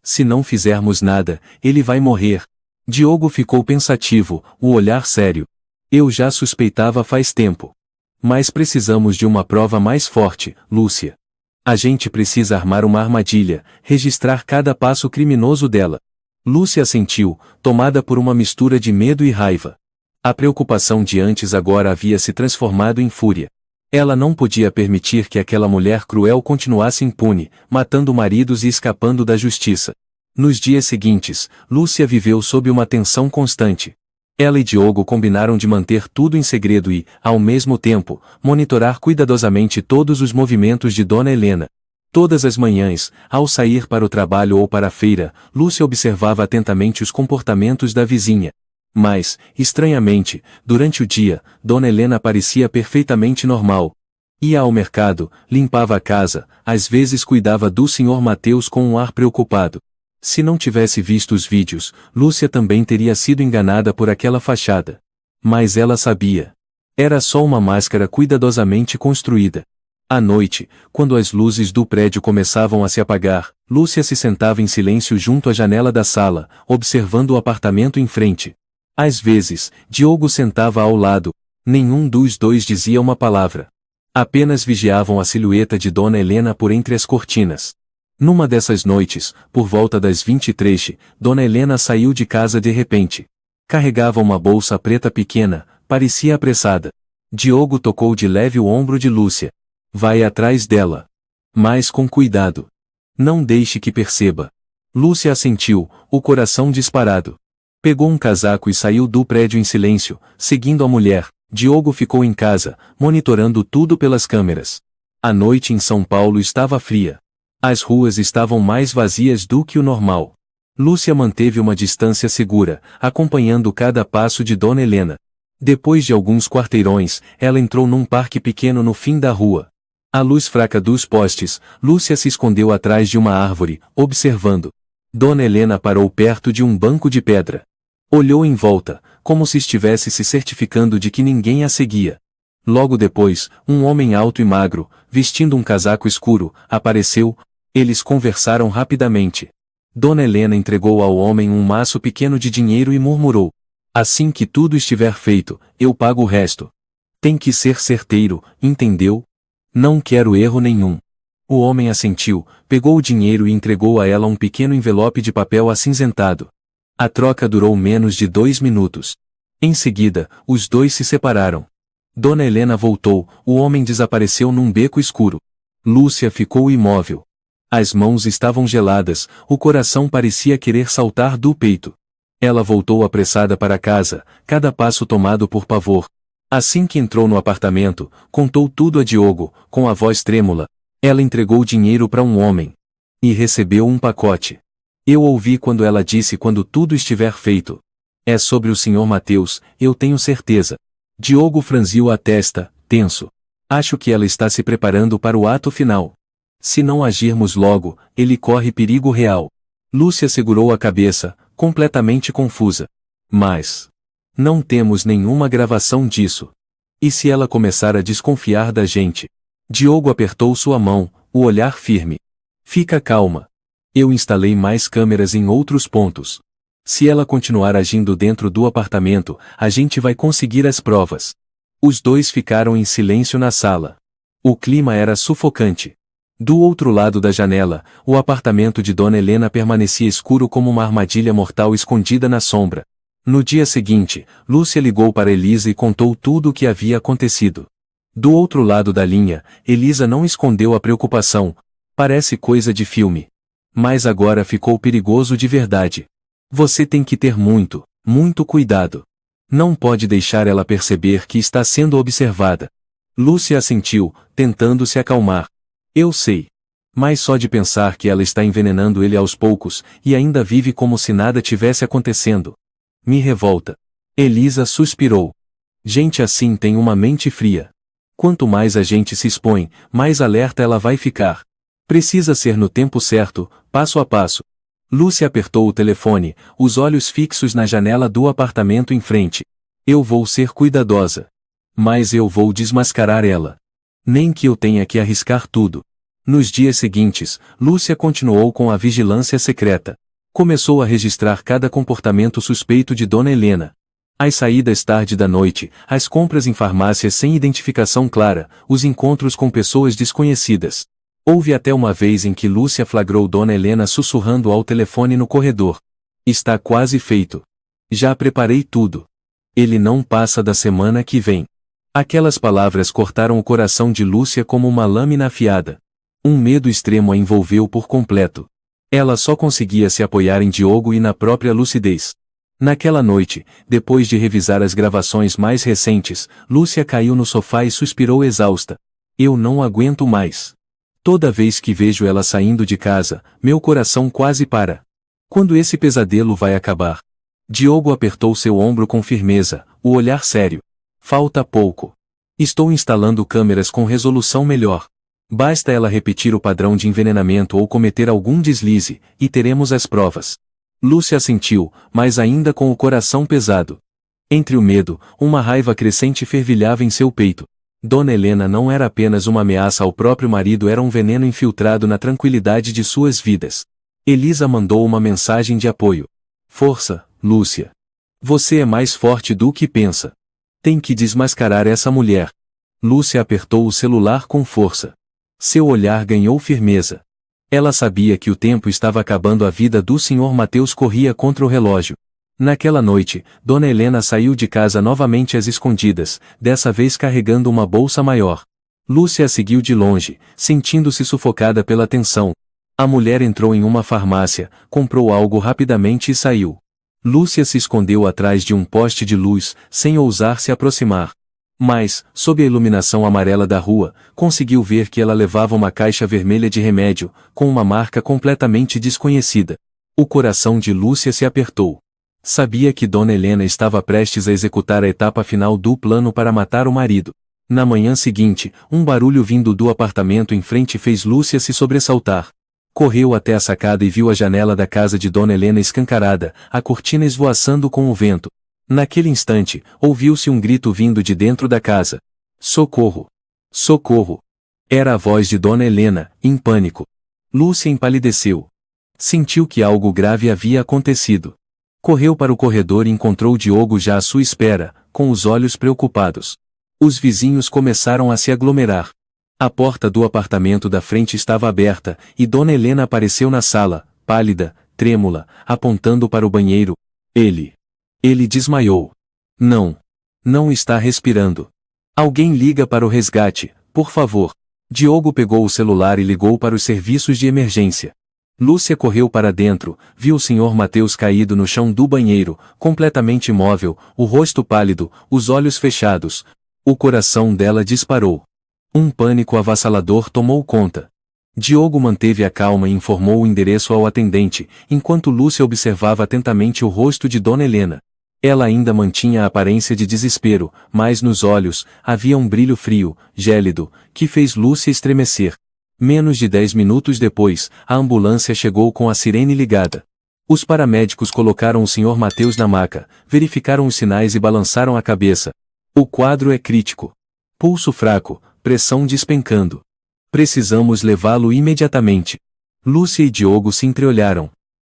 Se não fizermos nada, ele vai morrer. Diogo ficou pensativo, o olhar sério. Eu já suspeitava faz tempo. Mas precisamos de uma prova mais forte, Lúcia. A gente precisa armar uma armadilha, registrar cada passo criminoso dela. Lúcia assentiu, tomada por uma mistura de medo e raiva. A preocupação de antes agora havia se transformado em fúria. Ela não podia permitir que aquela mulher cruel continuasse impune, matando maridos e escapando da justiça. Nos dias seguintes, Lúcia viveu sob uma tensão constante. Ela e Diogo combinaram de manter tudo em segredo e, ao mesmo tempo, monitorar cuidadosamente todos os movimentos de Dona Helena. Todas as manhãs, ao sair para o trabalho ou para a feira, Lúcia observava atentamente os comportamentos da vizinha. Mas, estranhamente, durante o dia, Dona Helena parecia perfeitamente normal. Ia ao mercado, limpava a casa, às vezes cuidava do Sr. Mateus com um ar preocupado. Se não tivesse visto os vídeos, Lúcia também teria sido enganada por aquela fachada. Mas ela sabia. Era só uma máscara cuidadosamente construída. À noite, quando as luzes do prédio começavam a se apagar, Lúcia se sentava em silêncio junto à janela da sala, observando o apartamento em frente. Às vezes, Diogo sentava ao lado. Nenhum dos dois dizia uma palavra. Apenas vigiavam a silhueta de Dona Helena por entre as cortinas. Numa dessas noites, por volta das 23, Dona Helena saiu de casa de repente. Carregava uma bolsa preta pequena, parecia apressada. Diogo tocou de leve o ombro de Lúcia. Vai atrás dela. Mas com cuidado. Não deixe que perceba. Lúcia assentiu, o coração disparado. Pegou um casaco e saiu do prédio em silêncio, seguindo a mulher. Diogo ficou em casa, monitorando tudo pelas câmeras. A noite em São Paulo estava fria. As ruas estavam mais vazias do que o normal. Lúcia manteve uma distância segura, acompanhando cada passo de Dona Helena. Depois de alguns quarteirões, ela entrou num parque pequeno no fim da rua. À luz fraca dos postes, Lúcia se escondeu atrás de uma árvore, observando. Dona Helena parou perto de um banco de pedra. Olhou em volta, como se estivesse se certificando de que ninguém a seguia. Logo depois, um homem alto e magro, vestindo um casaco escuro, apareceu. Eles conversaram rapidamente. Dona Helena entregou ao homem um maço pequeno de dinheiro e murmurou. Assim que tudo estiver feito, eu pago o resto. Tem que ser certeiro, entendeu? Não quero erro nenhum. O homem assentiu, pegou o dinheiro e entregou a ela um pequeno envelope de papel acinzentado. A troca durou menos de 2 minutos. Em seguida, os dois se separaram. Dona Helena voltou, o homem desapareceu num beco escuro. Lúcia ficou imóvel. As mãos estavam geladas, o coração parecia querer saltar do peito. Ela voltou apressada para casa, cada passo tomado por pavor. Assim que entrou no apartamento, contou tudo a Diogo, com a voz trêmula. Ela entregou o dinheiro para um homem. E recebeu um pacote. Eu ouvi quando ela disse quando tudo estiver feito. É sobre o Sr. Mateus, eu tenho certeza. Diogo franziu a testa, tenso. Acho que ela está se preparando para o ato final. Se não agirmos logo, ele corre perigo real. Lúcia segurou a cabeça, completamente confusa. Mas não temos nenhuma gravação disso. E se ela começar a desconfiar da gente? Diogo apertou sua mão, o olhar firme. Fica calma. Eu instalei mais câmeras em outros pontos. Se ela continuar agindo dentro do apartamento, a gente vai conseguir as provas. Os dois ficaram em silêncio na sala. O clima era sufocante. Do outro lado da janela, o apartamento de Dona Helena permanecia escuro como uma armadilha mortal escondida na sombra. No dia seguinte, Lúcia ligou para Elisa e contou tudo o que havia acontecido. Do outro lado da linha, Elisa não escondeu a preocupação. Parece coisa de filme. Mas agora ficou perigoso de verdade. Você tem que ter muito, muito cuidado. Não pode deixar ela perceber que está sendo observada. Lúcia assentiu, tentando se acalmar. Eu sei. Mas só de pensar que ela está envenenando ele aos poucos, e ainda vive como se nada tivesse acontecendo. Me revolta. Elisa suspirou. Gente assim tem uma mente fria. Quanto mais a gente se expõe, mais alerta ela vai ficar. Precisa ser no tempo certo, passo a passo. Lúcia apertou o telefone, os olhos fixos na janela do apartamento em frente. Eu vou ser cuidadosa. Mas eu vou desmascarar ela. Nem que eu tenha que arriscar tudo. Nos dias seguintes, Lúcia continuou com a vigilância secreta. Começou a registrar cada comportamento suspeito de Dona Helena. As saídas tarde da noite, as compras em farmácias sem identificação clara, os encontros com pessoas desconhecidas. Houve até uma vez em que Lúcia flagrou Dona Helena sussurrando ao telefone no corredor. Está quase feito. Já preparei tudo. Ele não passa da semana que vem. Aquelas palavras cortaram o coração de Lúcia como uma lâmina afiada. Um medo extremo a envolveu por completo. Ela só conseguia se apoiar em Diogo e na própria lucidez. Naquela noite, depois de revisar as gravações mais recentes, Lúcia caiu no sofá e suspirou exausta. Eu não aguento mais. Toda vez que vejo ela saindo de casa, meu coração quase para. Quando esse pesadelo vai acabar? Diogo apertou seu ombro com firmeza, o olhar sério. Falta pouco. Estou instalando câmeras com resolução melhor. Basta ela repetir o padrão de envenenamento ou cometer algum deslize, e teremos as provas. Lúcia assentiu, mas ainda com o coração pesado. Entre o medo, uma raiva crescente fervilhava em seu peito. Dona Helena não era apenas uma ameaça ao próprio marido, era um veneno infiltrado na tranquilidade de suas vidas. Elisa mandou uma mensagem de apoio. Força, Lúcia. Você é mais forte do que pensa. Tem que desmascarar essa mulher. Lúcia apertou o celular com força. Seu olhar ganhou firmeza. Ela sabia que o tempo estava acabando, a vida do Sr. Mateus corria contra o relógio. Naquela noite, Dona Helena saiu de casa novamente às escondidas, dessa vez carregando uma bolsa maior. Lúcia a seguiu de longe, sentindo-se sufocada pela tensão. A mulher entrou em uma farmácia, comprou algo rapidamente e saiu. Lúcia se escondeu atrás de um poste de luz, sem ousar se aproximar. Mas, sob a iluminação amarela da rua, conseguiu ver que ela levava uma caixa vermelha de remédio, com uma marca completamente desconhecida. O coração de Lúcia se apertou. Sabia que Dona Helena estava prestes a executar a etapa final do plano para matar o marido. Na manhã seguinte, um barulho vindo do apartamento em frente fez Lúcia se sobressaltar. Correu até a sacada e viu a janela da casa de Dona Helena escancarada, a cortina esvoaçando com o vento. Naquele instante, ouviu-se um grito vindo de dentro da casa. Socorro! Socorro! Era a voz de Dona Helena, em pânico. Lúcia empalideceu. Sentiu que algo grave havia acontecido. Correu para o corredor e encontrou Diogo já à sua espera, com os olhos preocupados. Os vizinhos começaram a se aglomerar. A porta do apartamento da frente estava aberta, e Dona Helena apareceu na sala, pálida, trêmula, apontando para o banheiro. Ele desmaiou. Não está respirando. Alguém liga para o resgate, por favor. Diogo pegou o celular e ligou para os serviços de emergência. Lúcia correu para dentro, viu o Sr. Mateus caído no chão do banheiro, completamente imóvel, o rosto pálido, os olhos fechados. O coração dela disparou. Um pânico avassalador tomou conta. Diogo manteve a calma e informou o endereço ao atendente, enquanto Lúcia observava atentamente o rosto de Dona Helena. Ela ainda mantinha a aparência de desespero, mas nos olhos havia um brilho frio, gélido, que fez Lúcia estremecer. Menos de 10 minutos depois, a ambulância chegou com a sirene ligada. Os paramédicos colocaram o Sr. Mateus na maca, verificaram os sinais e balançaram a cabeça. O quadro é crítico. Pulso fraco, pressão despencando. Precisamos levá-lo imediatamente. Lúcia e Diogo se entreolharam.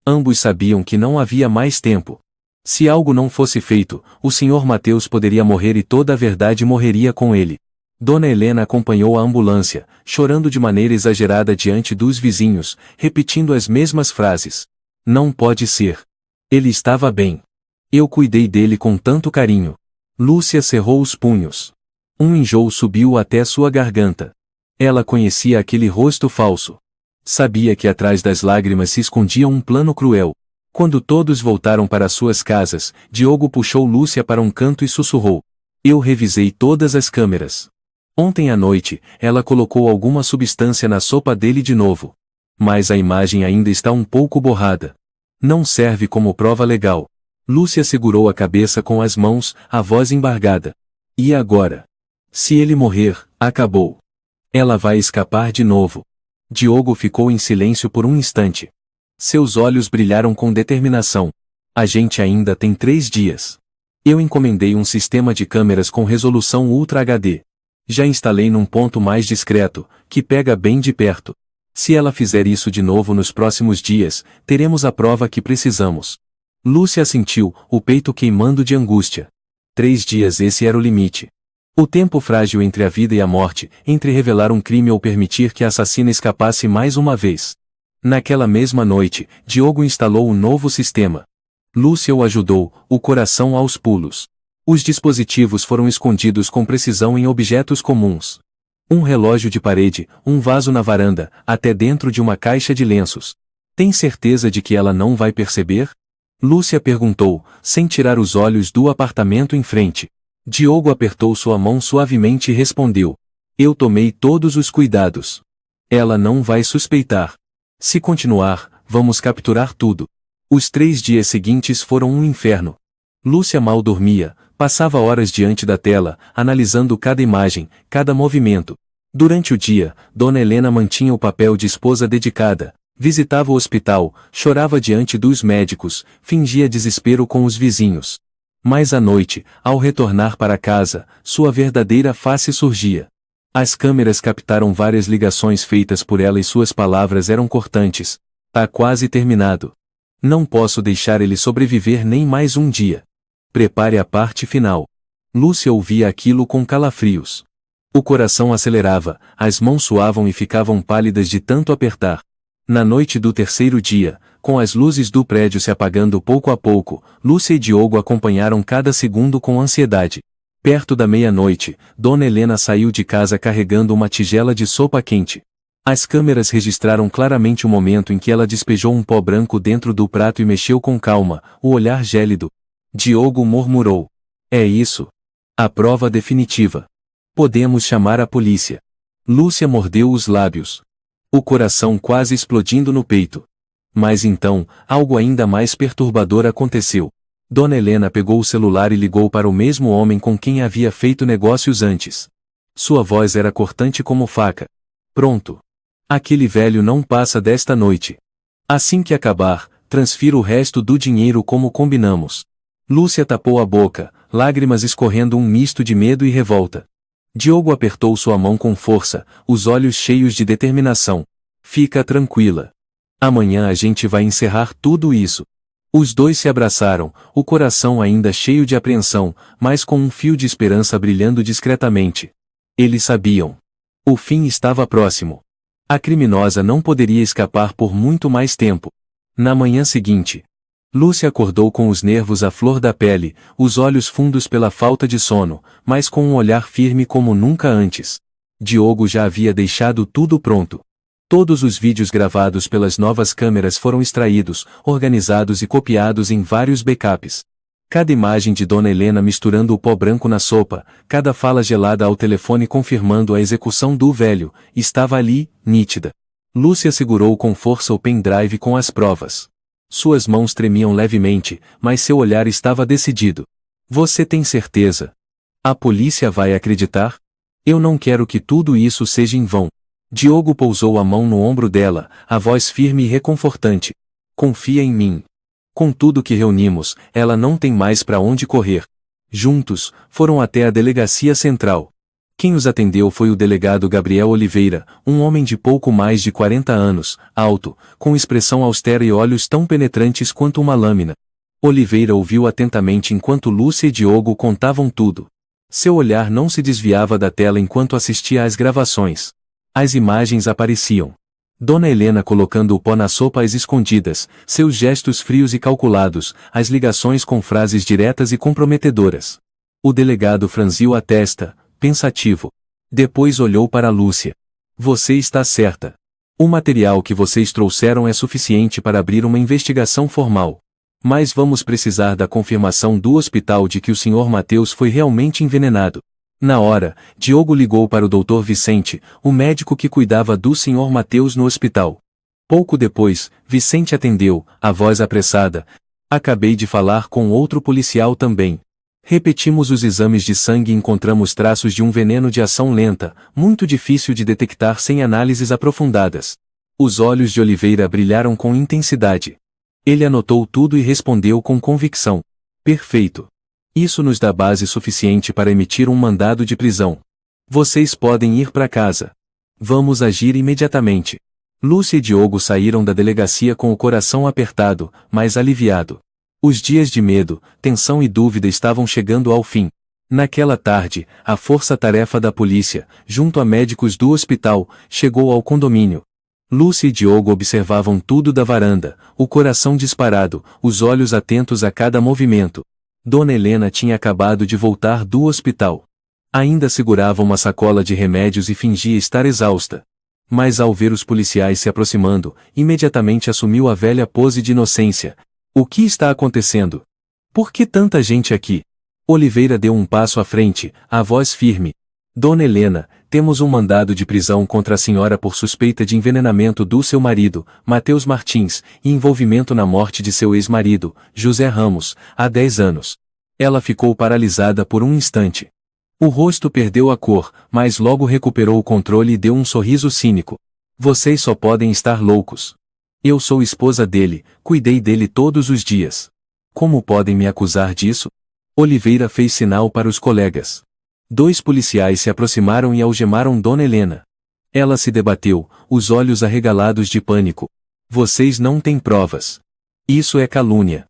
Ambos sabiam que não havia mais tempo. Se algo não fosse feito, o Sr. Mateus poderia morrer e toda a verdade morreria com ele. Dona Helena acompanhou a ambulância, chorando de maneira exagerada diante dos vizinhos, repetindo as mesmas frases. Não pode ser. Ele estava bem. Eu cuidei dele com tanto carinho. Lúcia cerrou os punhos. Um enjoo subiu até sua garganta. Ela conhecia aquele rosto falso. Sabia que atrás das lágrimas se escondia um plano cruel. Quando todos voltaram para suas casas, Diogo puxou Lúcia para um canto e sussurrou. Eu revisei todas as câmeras. Ontem à noite, ela colocou alguma substância na sopa dele de novo. Mas a imagem ainda está um pouco borrada. Não serve como prova legal. Lúcia segurou a cabeça com as mãos, a voz embargada. E agora? Se ele morrer, acabou. Ela vai escapar de novo. Diogo ficou em silêncio por um instante. Seus olhos brilharam com determinação. A gente ainda tem 3 dias. Eu encomendei um sistema de câmeras com resolução Ultra HD. Já instalei num ponto mais discreto, que pega bem de perto. Se ela fizer isso de novo nos próximos dias, teremos a prova que precisamos. Lúcia assentiu, o peito queimando de angústia. 3 dias, esse era o limite. O tempo frágil entre a vida e a morte, entre revelar um crime ou permitir que a assassina escapasse mais uma vez. Naquela mesma noite, Diogo instalou um novo sistema. Lúcia o ajudou, o coração aos pulos. Os dispositivos foram escondidos com precisão em objetos comuns. Um relógio de parede, um vaso na varanda, até dentro de uma caixa de lenços. Tem certeza de que ela não vai perceber? Lúcia perguntou, sem tirar os olhos do apartamento em frente. Diogo apertou sua mão suavemente e respondeu. Eu tomei todos os cuidados. Ela não vai suspeitar. Se continuar, vamos capturar tudo. Os 3 dias seguintes foram um inferno. Lúcia mal dormia, passava horas diante da tela, analisando cada imagem, cada movimento. Durante o dia, Dona Helena mantinha o papel de esposa dedicada, visitava o hospital, chorava diante dos médicos, fingia desespero com os vizinhos. Mas à noite, ao retornar para casa, sua verdadeira face surgia. As câmeras captaram várias ligações feitas por ela e suas palavras eram cortantes. Tá quase terminado. Não posso deixar ele sobreviver nem mais um dia. Prepare a parte final. Lúcia ouvia aquilo com calafrios. O coração acelerava, as mãos suavam e ficavam pálidas de tanto apertar. Na noite do terceiro dia, com as luzes do prédio se apagando pouco a pouco, Lúcia e Diogo acompanharam cada segundo com ansiedade. Perto da meia-noite, Dona Helena saiu de casa carregando uma tigela de sopa quente. As câmeras registraram claramente o momento em que ela despejou um pó branco dentro do prato e mexeu com calma, o olhar gélido. Diogo murmurou: "É isso. A prova definitiva. Podemos chamar a polícia." Lúcia mordeu os lábios. O coração quase explodindo no peito. Mas então, algo ainda mais perturbador aconteceu. Dona Helena pegou o celular e ligou para o mesmo homem com quem havia feito negócios antes. Sua voz era cortante como faca. "Pronto. Aquele velho não passa desta noite. Assim que acabar, transfira o resto do dinheiro como combinamos." Lúcia tapou a boca, lágrimas escorrendo um misto de medo e revolta. Diogo apertou sua mão com força, os olhos cheios de determinação. "Fica tranquila. Amanhã a gente vai encerrar tudo isso." Os dois se abraçaram, o coração ainda cheio de apreensão, mas com um fio de esperança brilhando discretamente. Eles sabiam. O fim estava próximo. A criminosa não poderia escapar por muito mais tempo. Na manhã seguinte, Lúcia acordou com os nervos à flor da pele, os olhos fundos pela falta de sono, mas com um olhar firme como nunca antes. Diogo já havia deixado tudo pronto. Todos os vídeos gravados pelas novas câmeras foram extraídos, organizados e copiados em vários backups. Cada imagem de Dona Helena misturando o pó branco na sopa, cada fala gelada ao telefone confirmando a execução do velho, estava ali, nítida. Lúcia segurou com força o pendrive com as provas. Suas mãos tremiam levemente, mas seu olhar estava decidido. "Você tem certeza? A polícia vai acreditar? Eu não quero que tudo isso seja em vão." Diogo pousou a mão no ombro dela, a voz firme e reconfortante. "Confia em mim. Com tudo que reunimos, ela não tem mais para onde correr." Juntos, foram até a delegacia central. Quem os atendeu foi o delegado Gabriel Oliveira, um homem de pouco mais de 40 anos, alto, com expressão austera e olhos tão penetrantes quanto uma lâmina. Oliveira ouviu atentamente enquanto Lúcia e Diogo contavam tudo. Seu olhar não se desviava da tela enquanto assistia às gravações. As imagens apareciam. Dona Helena colocando o pó na sopa às escondidas, seus gestos frios e calculados, as ligações com frases diretas e comprometedoras. O delegado franziu a testa, pensativo. Depois olhou para Lúcia. "Você está certa. O material que vocês trouxeram é suficiente para abrir uma investigação formal. Mas vamos precisar da confirmação do hospital de que o Sr. Mateus foi realmente envenenado." Na hora, Diogo ligou para o Dr. Vicente, o médico que cuidava do Sr. Mateus no hospital. Pouco depois, Vicente atendeu, a voz apressada. "Acabei de falar com outro policial também. Repetimos os exames de sangue e encontramos traços de um veneno de ação lenta, muito difícil de detectar sem análises aprofundadas." Os olhos de Oliveira brilharam com intensidade. Ele anotou tudo e respondeu com convicção. "Perfeito. Isso nos dá base suficiente para emitir um mandado de prisão. Vocês podem ir para casa. Vamos agir imediatamente." Lúcia e Diogo saíram da delegacia com o coração apertado, mas aliviado. Os dias de medo, tensão e dúvida estavam chegando ao fim. Naquela tarde, a força-tarefa da polícia, junto a médicos do hospital, chegou ao condomínio. Lúcia e Diogo observavam tudo da varanda, o coração disparado, os olhos atentos a cada movimento. Dona Helena tinha acabado de voltar do hospital. Ainda segurava uma sacola de remédios e fingia estar exausta. Mas ao ver os policiais se aproximando, imediatamente assumiu a velha pose de inocência. "O que está acontecendo? Por que tanta gente aqui?" Oliveira deu um passo à frente, a voz firme. "Dona Helena, temos um mandado de prisão contra a senhora por suspeita de envenenamento do seu marido, Mateus Martins, e envolvimento na morte de seu ex-marido, José Ramos, há 10 anos." Ela ficou paralisada por um instante. O rosto perdeu a cor, mas logo recuperou o controle e deu um sorriso cínico. "Vocês só podem estar loucos. Eu sou esposa dele, cuidei dele todos os dias. Como podem me acusar disso? Oliveira fez sinal para os colegas. 2 policiais se aproximaram e algemaram Dona Helena. Ela se debateu, os olhos arregalados de pânico. Vocês não têm provas. Isso é calúnia.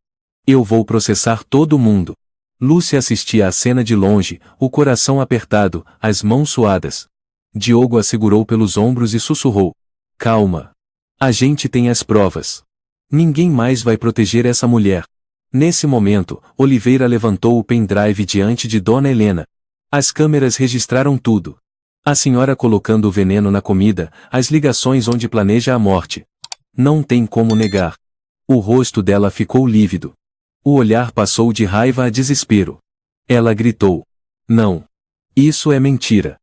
Eu vou processar todo mundo. Lúcia assistia à cena de longe, o coração apertado, as mãos suadas. Diogo a segurou pelos ombros e sussurrou. Calma. A gente tem as provas. Ninguém mais vai proteger essa mulher. Nesse momento, Oliveira levantou o pendrive diante de Dona Helena. As câmeras registraram tudo. A senhora colocando o veneno na comida, as ligações onde planeja a morte. Não tem como negar. O rosto dela ficou lívido. O olhar passou de raiva a desespero. Ela gritou. Não. Isso é mentira.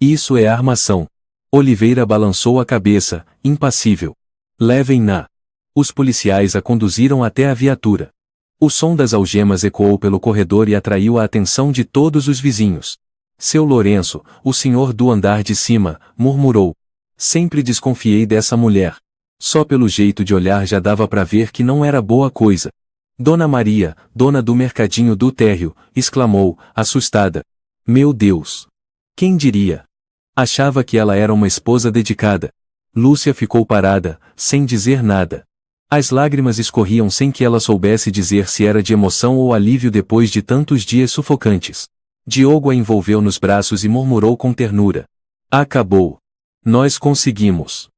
Isso é armação. Oliveira balançou a cabeça, impassível. Levem-na. Os policiais a conduziram até a viatura. O som das algemas ecoou pelo corredor e atraiu a atenção de todos os vizinhos. Seu Lourenço, o senhor do andar de cima, murmurou. Sempre desconfiei dessa mulher. Só pelo jeito de olhar já dava para ver que não era boa coisa. Dona Maria, dona do mercadinho do térreo, exclamou, assustada. Meu Deus! Quem diria? Achava que ela era uma esposa dedicada. Lúcia ficou parada, sem dizer nada. As lágrimas escorriam sem que ela soubesse dizer se era de emoção ou alívio depois de tantos dias sufocantes. Diogo a envolveu nos braços e murmurou com ternura. Acabou. Nós conseguimos.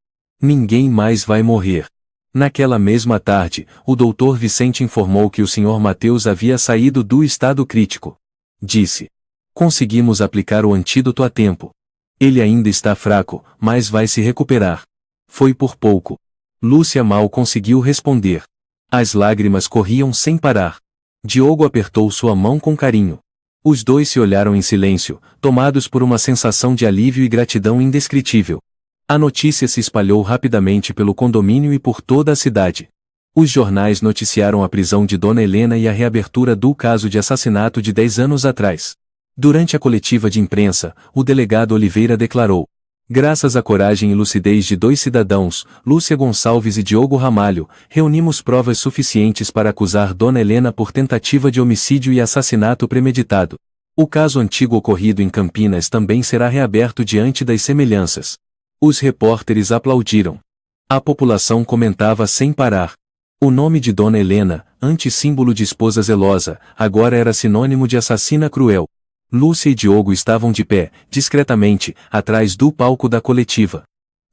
Ninguém mais vai morrer. Naquela mesma tarde, o doutor Vicente informou que o Sr. Mateus havia saído do estado crítico. Disse. Conseguimos aplicar o antídoto a tempo. Ele ainda está fraco, mas vai se recuperar. Foi por pouco. Lúcia mal conseguiu responder. As lágrimas corriam sem parar. Diogo apertou sua mão com carinho. Os dois se olharam em silêncio, tomados por uma sensação de alívio e gratidão indescritível. A notícia se espalhou rapidamente pelo condomínio e por toda a cidade. Os jornais noticiaram a prisão de Dona Helena e a reabertura do caso de assassinato de 10 anos atrás. Durante a coletiva de imprensa, o delegado Oliveira declarou. Graças à coragem e lucidez de 2 cidadãos, Lúcia Gonçalves e Diogo Ramalho, reunimos provas suficientes para acusar Dona Helena por tentativa de homicídio e assassinato premeditado. O caso antigo ocorrido em Campinas também será reaberto diante das semelhanças. Os repórteres aplaudiram. A população comentava sem parar. O nome de Dona Helena, antes símbolo de esposa zelosa, agora era sinônimo de assassina cruel. Lúcia e Diogo estavam de pé, discretamente, atrás do palco da coletiva.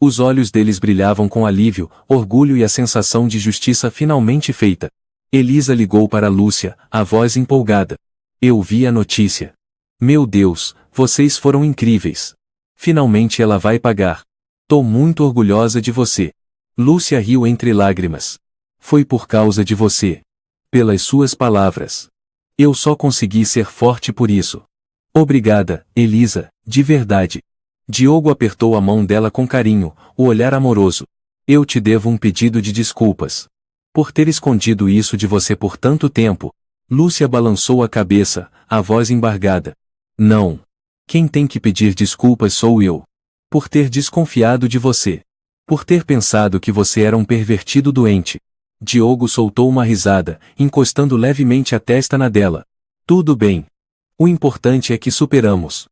Os olhos deles brilhavam com alívio, orgulho e a sensação de justiça finalmente feita. Elisa ligou para Lúcia, a voz empolgada. Eu vi a notícia. Meu Deus, vocês foram incríveis. Finalmente ela vai pagar. Tô muito orgulhosa de você. Lúcia riu entre lágrimas. Foi por causa de você. Pelas suas palavras. Eu só consegui ser forte por isso. Obrigada, Elisa, de verdade. Diogo apertou a mão dela com carinho, o olhar amoroso. Eu te devo um pedido de desculpas. Por ter escondido isso de você por tanto tempo. Lúcia balançou a cabeça, a voz embargada. Não. Quem tem que pedir desculpas sou eu. Por ter desconfiado de você. Por ter pensado que você era um pervertido doente. Diogo soltou uma risada, encostando levemente a testa na dela. Tudo bem. O importante é que superamos.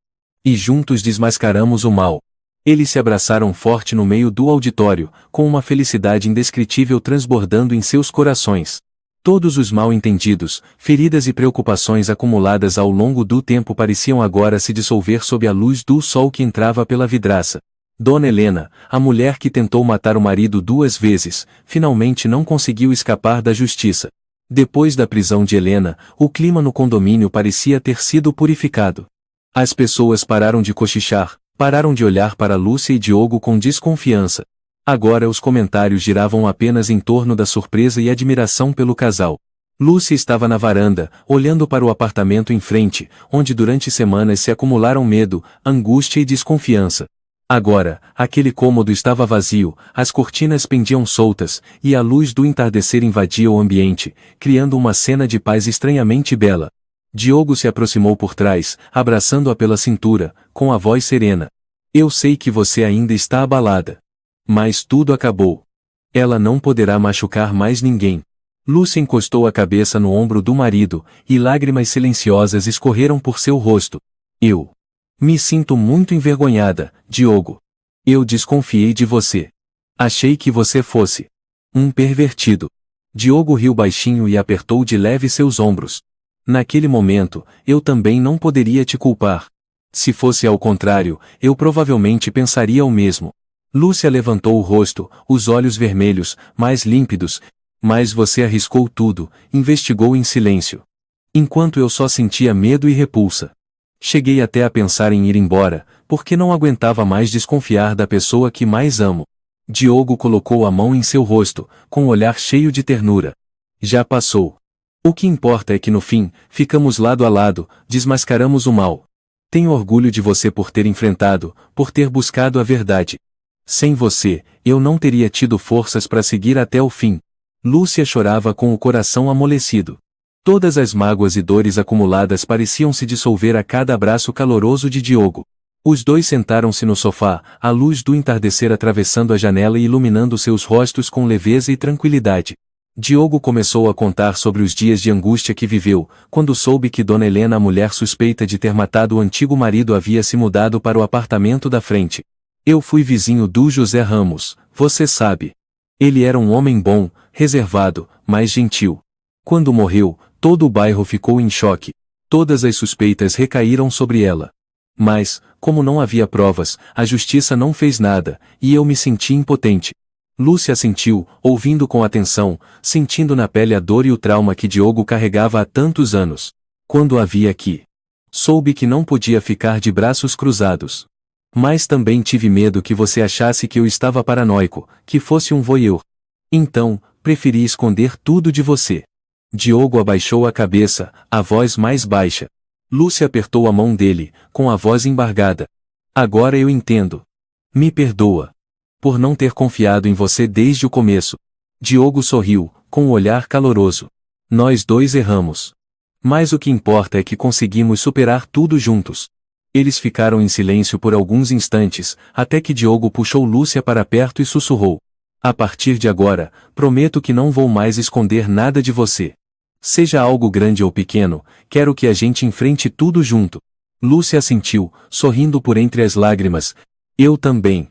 E juntos desmascaramos o mal. Eles se abraçaram forte no meio do auditório, com uma felicidade indescritível transbordando em seus corações. Todos os mal-entendidos, feridas e preocupações acumuladas ao longo do tempo pareciam agora se dissolver sob a luz do sol que entrava pela vidraça. Dona Helena, a mulher que tentou matar o marido 2 vezes, finalmente não conseguiu escapar da justiça. Depois da prisão de Helena, o clima no condomínio parecia ter sido purificado. As pessoas pararam de cochichar, pararam de olhar para Lúcia e Diogo com desconfiança. Agora os comentários giravam apenas em torno da surpresa e admiração pelo casal. Lúcia estava na varanda, olhando para o apartamento em frente, onde durante semanas se acumularam medo, angústia e desconfiança. Agora, aquele cômodo estava vazio, as cortinas pendiam soltas, e a luz do entardecer invadia o ambiente, criando uma cena de paz estranhamente bela. Diogo se aproximou por trás, abraçando-a pela cintura, com a voz serena. Eu sei que você ainda está abalada. Mas tudo acabou. Ela não poderá machucar mais ninguém. Lúcia encostou a cabeça no ombro do marido, e lágrimas silenciosas escorreram por seu rosto. Eu me sinto muito envergonhada, Diogo. Eu desconfiei de você. Achei que você fosse um pervertido. Diogo riu baixinho e apertou de leve seus ombros. Naquele momento, eu também não poderia te culpar. Se fosse ao contrário, eu provavelmente pensaria o mesmo. Lúcia levantou o rosto, os olhos vermelhos, mais límpidos. Mas você arriscou tudo, investigou em silêncio. Enquanto eu só sentia medo e repulsa. Cheguei até a pensar em ir embora, porque não aguentava mais desconfiar da pessoa que mais amo. Diogo colocou a mão em seu rosto, com um olhar cheio de ternura. Já passou. O que importa é que no fim, ficamos lado a lado, desmascaramos o mal. Tenho orgulho de você por ter enfrentado, por ter buscado a verdade. Sem você, eu não teria tido forças para seguir até o fim. Lúcia chorava com o coração amolecido. Todas as mágoas e dores acumuladas pareciam se dissolver a cada abraço caloroso de Diogo. Os dois sentaram-se no sofá, a luz do entardecer atravessando a janela e iluminando seus rostos com leveza e tranquilidade. Diogo começou a contar sobre os dias de angústia que viveu, quando soube que Dona Helena, a mulher suspeita de ter matado o antigo marido, havia se mudado para o apartamento da frente. Eu fui vizinho do José Ramos, você sabe. Ele era um homem bom, reservado, mas gentil. Quando morreu, todo o bairro ficou em choque. Todas as suspeitas recaíram sobre ela. Mas, como não havia provas, a justiça não fez nada, e eu me senti impotente. Lúcia assentiu, ouvindo com atenção, sentindo na pele a dor e o trauma que Diogo carregava há tantos anos. Quando a vi aqui, soube que não podia ficar de braços cruzados. Mas também tive medo que você achasse que eu estava paranoico, que fosse um voyeur. Então, preferi esconder tudo de você. Diogo abaixou a cabeça, a voz mais baixa. Lúcia apertou a mão dele, com a voz embargada. Agora eu entendo. Me perdoa. Por não ter confiado em você desde o começo. Diogo sorriu, com um olhar caloroso. Nós dois erramos. Mas o que importa é que conseguimos superar tudo juntos. Eles ficaram em silêncio por alguns instantes, até que Diogo puxou Lúcia para perto e sussurrou. A partir de agora, prometo que não vou mais esconder nada de você. Seja algo grande ou pequeno, quero que a gente enfrente tudo junto. Lúcia assentiu, sorrindo por entre as lágrimas. Eu também.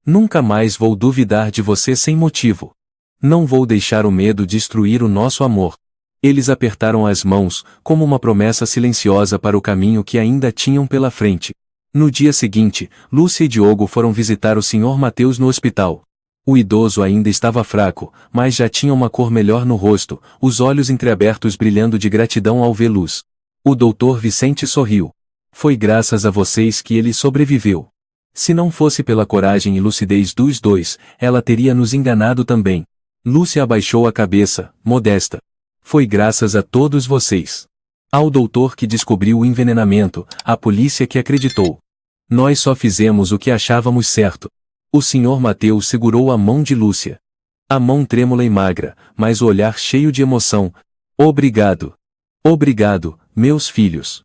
Nunca mais vou duvidar de você sem motivo. Não vou deixar o medo destruir o nosso amor. Eles apertaram as mãos, como uma promessa silenciosa para o caminho que ainda tinham pela frente. No dia seguinte, Lúcia e Diogo foram visitar o Sr. Mateus no hospital. O idoso ainda estava fraco, mas já tinha uma cor melhor no rosto, os olhos entreabertos brilhando de gratidão ao ver luz. O Dr. Vicente sorriu. Foi graças a vocês que ele sobreviveu. Se não fosse pela coragem e lucidez dos dois, ela teria nos enganado também. Lúcia abaixou a cabeça, modesta. Foi graças a todos vocês. Ao doutor que descobriu o envenenamento, à polícia que acreditou. Nós só fizemos o que achávamos certo. O Sr. Mateus segurou a mão de Lúcia. A mão trêmula e magra, mas o olhar cheio de emoção. Obrigado. Obrigado, meus filhos.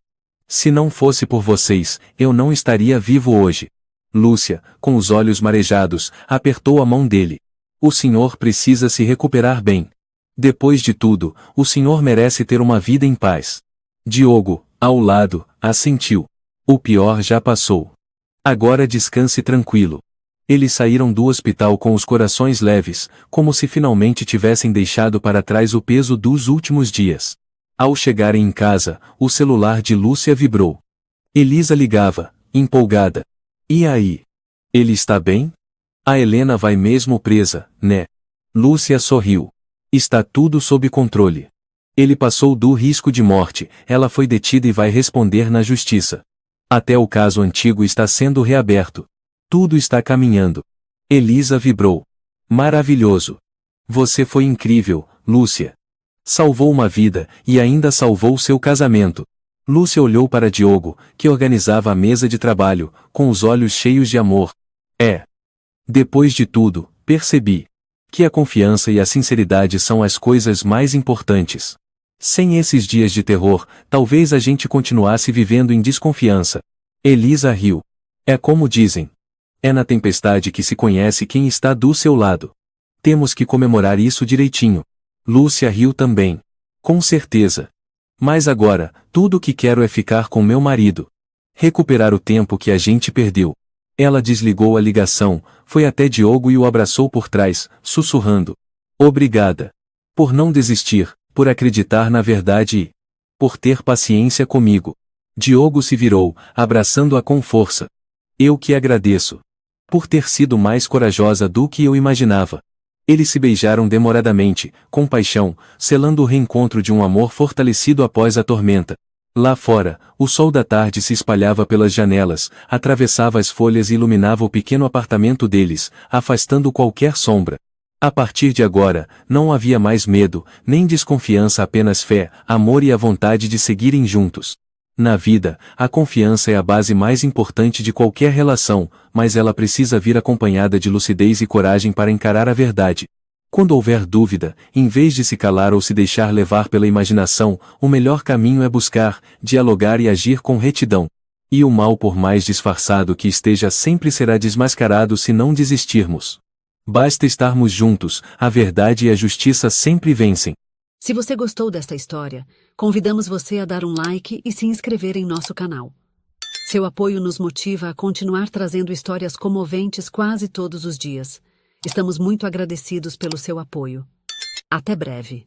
Se não fosse por vocês, eu não estaria vivo hoje. Lúcia, com os olhos marejados, apertou a mão dele. O senhor precisa se recuperar bem. Depois de tudo, o senhor merece ter uma vida em paz. Diogo, ao lado, assentiu. O pior já passou. Agora descanse tranquilo. Eles saíram do hospital com os corações leves, como se finalmente tivessem deixado para trás o peso dos últimos dias. Ao chegarem em casa, o celular de Lúcia vibrou. Elisa ligava, empolgada. E aí? Ele está bem? A Helena vai mesmo presa, né? Lúcia sorriu. Está tudo sob controle. Ele passou do risco de morte, ela foi detida e vai responder na justiça. Até o caso antigo está sendo reaberto. Tudo está caminhando. Elisa vibrou. Maravilhoso. Você foi incrível, Lúcia. Salvou uma vida, e ainda salvou seu casamento. Lúcia olhou para Diogo, que organizava a mesa de trabalho, com os olhos cheios de amor. Depois de tudo, percebi que a confiança e a sinceridade são as coisas mais importantes. Sem esses dias de terror, talvez a gente continuasse vivendo em desconfiança. Elisa riu. É como dizem. É na tempestade que se conhece quem está do seu lado. Temos que comemorar isso direitinho. Lúcia riu também. Com certeza. Mas agora, tudo o que quero é ficar com meu marido. Recuperar o tempo que a gente perdeu. Ela desligou a ligação, foi até Diogo e o abraçou por trás, sussurrando. Obrigada. Por não desistir, por acreditar na verdade e por ter paciência comigo. Diogo se virou, abraçando-a com força. Eu que agradeço. Por ter sido mais corajosa do que eu imaginava. Eles se beijaram demoradamente, com paixão, selando o reencontro de um amor fortalecido após a tormenta. Lá fora, o sol da tarde se espalhava pelas janelas, atravessava as folhas e iluminava o pequeno apartamento deles, afastando qualquer sombra. A partir de agora, não havia mais medo, nem desconfiança, apenas fé, amor e a vontade de seguirem juntos. Na vida, a confiança é a base mais importante de qualquer relação, mas ela precisa vir acompanhada de lucidez e coragem para encarar a verdade. Quando houver dúvida, em vez de se calar ou se deixar levar pela imaginação, o melhor caminho é buscar, dialogar e agir com retidão. E o mal, por mais disfarçado que esteja, sempre será desmascarado se não desistirmos. Basta estarmos juntos, a verdade e a justiça sempre vencem. Se você gostou desta história, convidamos você a dar um like e se inscrever em nosso canal. Seu apoio nos motiva a continuar trazendo histórias comoventes quase todos os dias. Estamos muito agradecidos pelo seu apoio. Até breve.